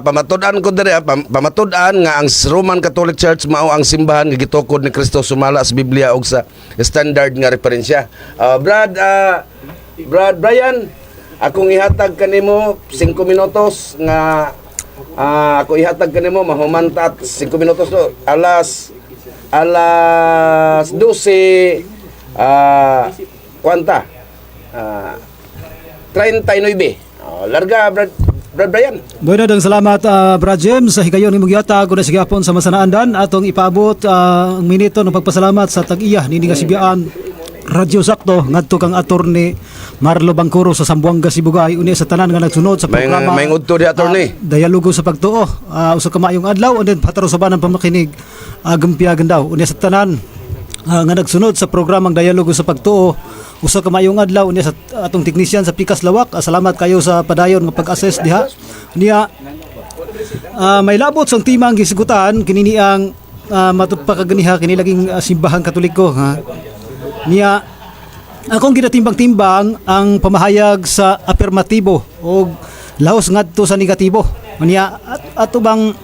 pamatud-an ko diri pamatud-an nga ang Roman Catholic Church mao ang simbahan nga gitukod ni Kristo sumala sa Biblia ug sa standard nga referensya. Brad Brian, akong ihatag kanimo 5 minutos nga ako ihatag kanimo mahumantat 5 minutos no alas 12 kwanta 39. Larga Brad Brian. Bueno, dang salamat Brad James sa higayon ni Mugyata ko na sigapon sa masanaandan atong ipaabot ang minito ng pagpasalamat sa tag-iya nini nga Sibiyaan Radyo Sakto ngadto kang attorney Marlo Bangkuro sa Zamboanga Sibugay unya sa tanan nga nagsunod sa programa may udto di attorney. Dialogo sa pagtuo usa ka maayong adlaw and then pataro sa banang pamakinig gumpiyagan daw unya sa tanan nga nagsunod sa programang Dialogo sa Pagtuo usa ka maayong adlaw niya sa atong teknisyan sa Pikas Lawak. Salamat kayo sa padayon nga pag-assess diha niya. May labot sang timang gisigutan kinini ang matut pa kaganiha kini laging simbahan Katoliko ha niya. Akong ginatimbang-timbang ang pamahayag sa afirmatibo o laos ngadto sa negatibo niya ato bang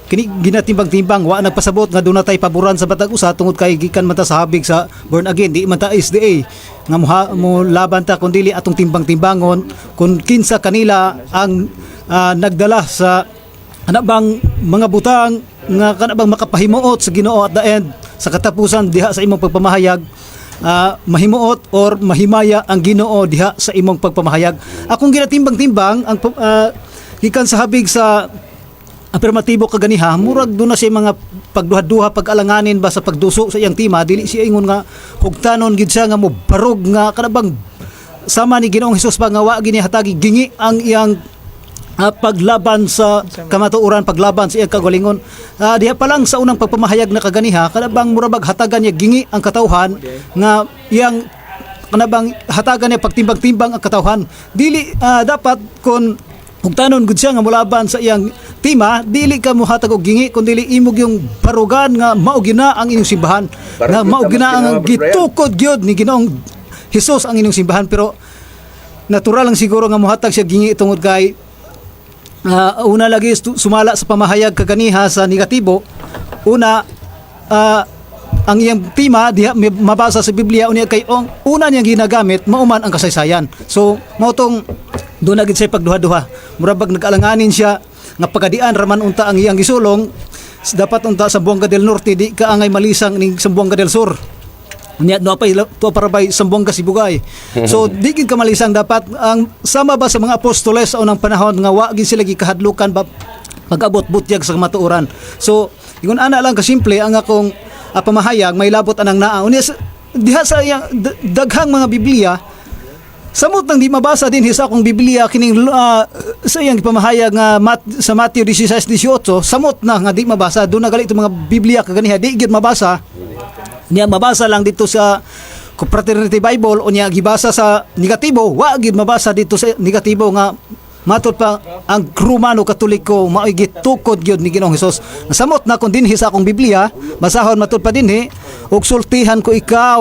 kini ginatimbang-timbang wa nagpasabot nga doon natay paboran sa batag usa tungod kay gikan man ta sa habig sa born again di man ta SDA nga mo laban ta kun dili atong timbang-timbangon kung kinsa kanila ang nagdala sa bang mga butang nga kanabang makapahimuot sa Ginoo at the end sa katapusan diha sa imong pagpamahayag mahimuot or mahimaya ang Ginoo diha sa imong pagpamahayag. Akong ginatimbang-timbang ang gikan sa habig sa afirmatibo kaganiha murag doon na siya mga pagduha-duha pag-alanganin ba sa pagduso sa iyang tima dili siya ingon nga hugtanon gid siya nga mo barog nga kanabang sama ni Ginoong Hesus pa nga wa gini hatagi gingi ang iyang paglaban sa kamatuoran paglaban sa iyang kagalingon. Diha pa lang sa unang pagpamahayag na kaganiha kanabang murabag hatagan niya gingi ang katawhan nga iyang kanabang hatagan niya pagtimbang-timbang ang katawhan dili dapat kon hugtanon gud siya nga mulaban sa iyang tima dili ka mo hatag og gingi kun dili imog yung barugan nga mao gina ang inyong simbahan nga mao gina ang gitukod gyud ni Ginoong Hesus ang inyong simbahan. Pero natural lang siguro nga mohatag siya gingi tungod kay una lagi sumala sa pamahayag kaganiha sa negatibo. Una ang iyang tima diha mabasa sa Biblia unya kay una niyang ginagamit mauman ang kasaysayan. So mao tong doon na gid siya pagduha-duha murabag nag-alanganin siya nga pagadian raman unta ang iyang gisulong dapat unta sa Zamboanga del Norte di ka angay malisang ning Zamboanga del Sur nya do pa to para bay Zamboanga Sibugay. So di gid ka malisang dapat ang sama ba sa mga apostoles sa unang panahon nga wa gid sila gikahadlukan ba pag-abot butyag sa kamatuoran. So ingon ana lang ka simple ang akong pamahayag may labot anang naa unya diha sa iyang daghang mga Biblia samot nang di mabasa din sa akong Biblia kining sa iyang pamahayag nga sa Matthew 16:18 samot na nga di mabasa doon na gali itong mga Biblia kaganiha di gid mabasa niya mabasa lang dito sa Confraternity Bible o niya gibasa sa negatibo wa gid mabasa dito sa negatibo nga matud pa ang Romano Katoliko mao gitukod gyud ni Ginoong Hesus. Samot na kun dinhi sa akong Biblia basahon matud pa dinhi og sultihan ko ikaw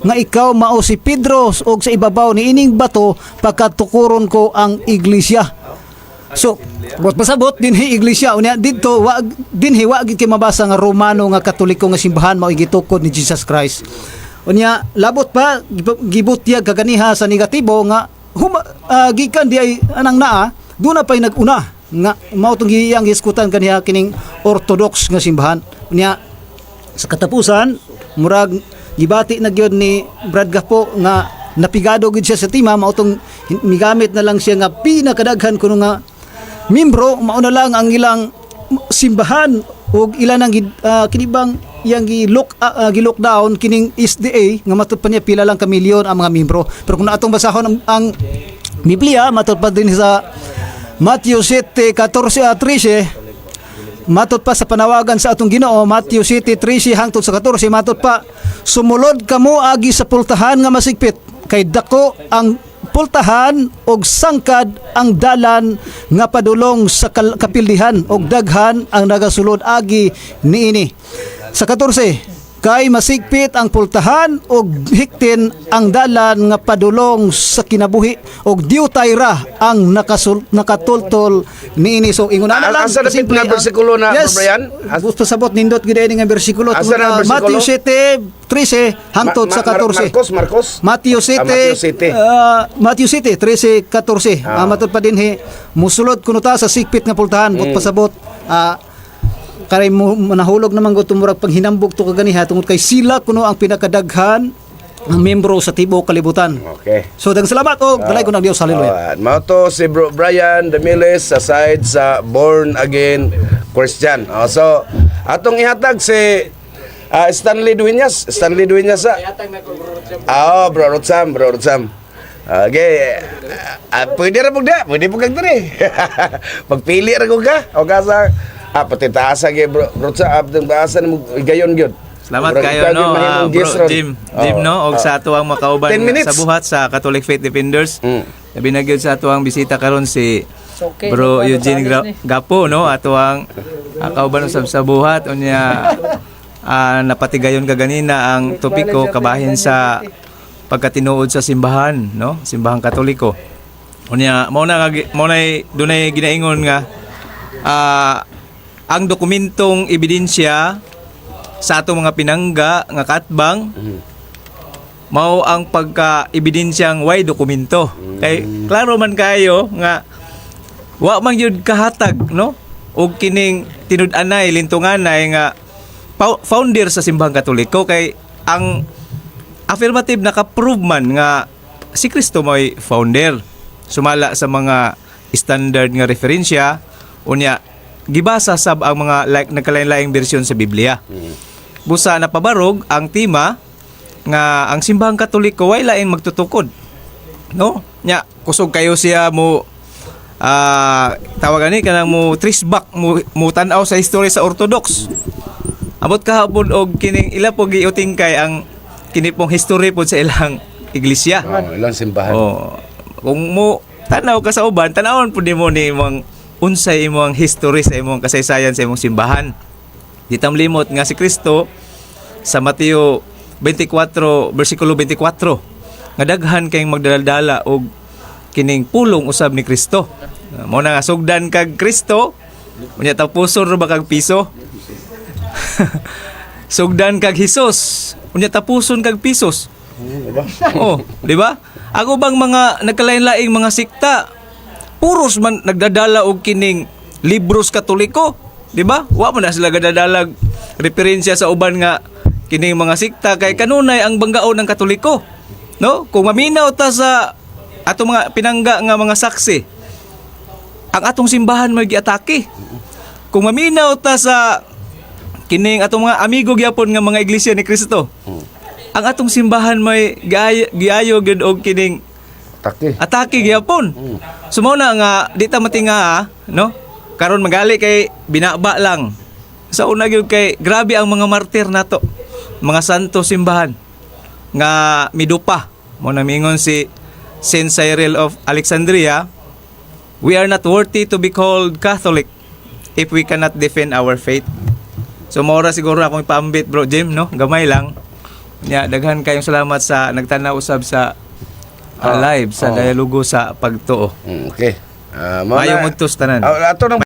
nga ikaw mao si Pedro og sa ibabaw ni ining bato pagkatukuron ko ang iglesia. So pasabot dinhi iglesia unya didto wa dinhi wa gid kay mabasa nga Romano nga Katoliko nga simbahan mao gitukod ni Jesus Christ. Unya labot pa gibutyag kaganiha sa negatibo nga gikan di ay anang naa doon na pa'y nag-una nga mao tong giyang hiskutan kaniya kining Orthodox nga simbahan. Unya sa katapusan murag gibati na gyud ni Brad Gapo nga napigado gid siya sa tima mao tong migamit na lang siya nga pinakadaghan kuno nga membro mao na lang ang ilang simbahan ug ilan ang kinibang yang gi-lockdown kining SDA nga matud pa niya pila lang ka milyon ang mga membro. Pero kung atong basahon ang Biblia matud pa din sa Matthew 7:14-13 matud pa sa panawagan sa atong Ginoo, Matthew 7:13 hangtod sa 14, matud pa, sumulod kamo agi sa pultahan nga masigpit, kay dako ang pultahan og sangkad ang dalan nga padulong sa kapildihan og daghan ang nagasulod agi niini. Sa 14, kay masigpit ang pultahan og hiktin ang dalan nga padulong sa kinabuhi og diutay ra ang nakatultol niini. So inguna na lang Asa dapit nga bersikulo na, yes, Brian? gusto sabot nindot gid ini nga bersikulo Asa na ang bersikulo? Matthew 7:13 hangtod sa 14. Marcos? Matthew 7, Matthew 7, 13, 14. Matod pa din musulod kuno ta sa sikpit nga pultahan, but pasabot karay mo manahulog naman go tumurag panghinambog to kaganiha tungod kay sila kuno ang pinakadaghan ang membro sa tibuok kalibutan. Okay. So daghang salamat og balay ko ng Dios, hallelujah. Mao to si Bro Brian Demiles sa side sa Born Again Christian. So atong ihatag si Stanley Dueñas sa Bro Rotsam. Okay. Pwede ra pug da, pwede pug diri. Pagpili ra ko ka o ka sa pati taasa kay Bro Rotsam taasa mo gayon gyud. Salamat kayo no, Bro Jim no, og sa ato ang makauban sa buhat sa Catholic Faith Defenders. Labi na gyud sa ato ang bisita karon si Bro Eugene Gapo no, ato ang kauban usab sa buhat unya napatigayon ka ganina ang topiko kabahin sa pagkatinuod sa simbahan no, simbahang Katoliko. Unya mao na dunay ginaingon nga ang dokumentong ebidensya sa atong mga pinangga nga katbang mao ang pagka-ebidensyang way dokumento. Kay klaro man kayo nga wa man yun kahatag no og kining tinud-anay lintunganay nga founder sa simbahang Katoliko, kay ang affirmative naka-prove man nga si Kristo may founder sumala sa mga standard nga referensya unya gibasa sab ang mga nagkalain-laing bersyon sa Biblia. Busa napabarog ang tema nga ang simbahang Katoliko way laing magtutukod. No? Nya kusog kayo siya mo tawagan ni kanang mo trace back mo tan-aw sa history sa Orthodox. Abot kahapon og kining ila po giuting kay ang kini pong history po sa ilang iglesia. Ilang simbahan. Kung mo tanaw ka sa uban, tanawon po ni mo ni mong unsay imong history sa imong kasaysayan sa imong simbahan. Di tamlimot nga si Kristo sa Mateo 24 bersikulo 24 nga daghan kayong magdaladala og kining pulong usab ni Kristo. Mao na nga sugdan kag Kristo, unya tapuson ra ba kag piso? Sugdan kag Hesus, unya tapuson kag pisos. Di ba? Ako bang mga nagkalain-laing mga sikta puros man nagdadala og kining libros Katoliko, di ba? Wa man na sila gadadalag referensya sa uban nga kining mga sikta kay kanunay ang banggaon ng Katoliko. No? Kung maminaw ta sa ato mga pinangga nga mga saksi, ang atong simbahan may giatake. Kung maminaw ta sa kining atong mga amigo gyapon nga mga iglesia ni Kristo, ang atong simbahan may giayo gyud og kining atake gyapon. Sumo na nga di ta matinga no? Karon magali kay binaba lang. Sa una gyud kay grabe ang mga martir nato. Mga santo simbahan nga midupa. Mo na mingon si Saint Cyril of Alexandria, we are not worthy to be called Catholic if we cannot defend our faith. So maura siguro akong ipambit Bro Jim no, gamay lang. Nya daghan kayong salamat sa nagtanaw usab sa live sa dialogo sa pagtuo. Okay. Mayong udtos tanan. Ato nang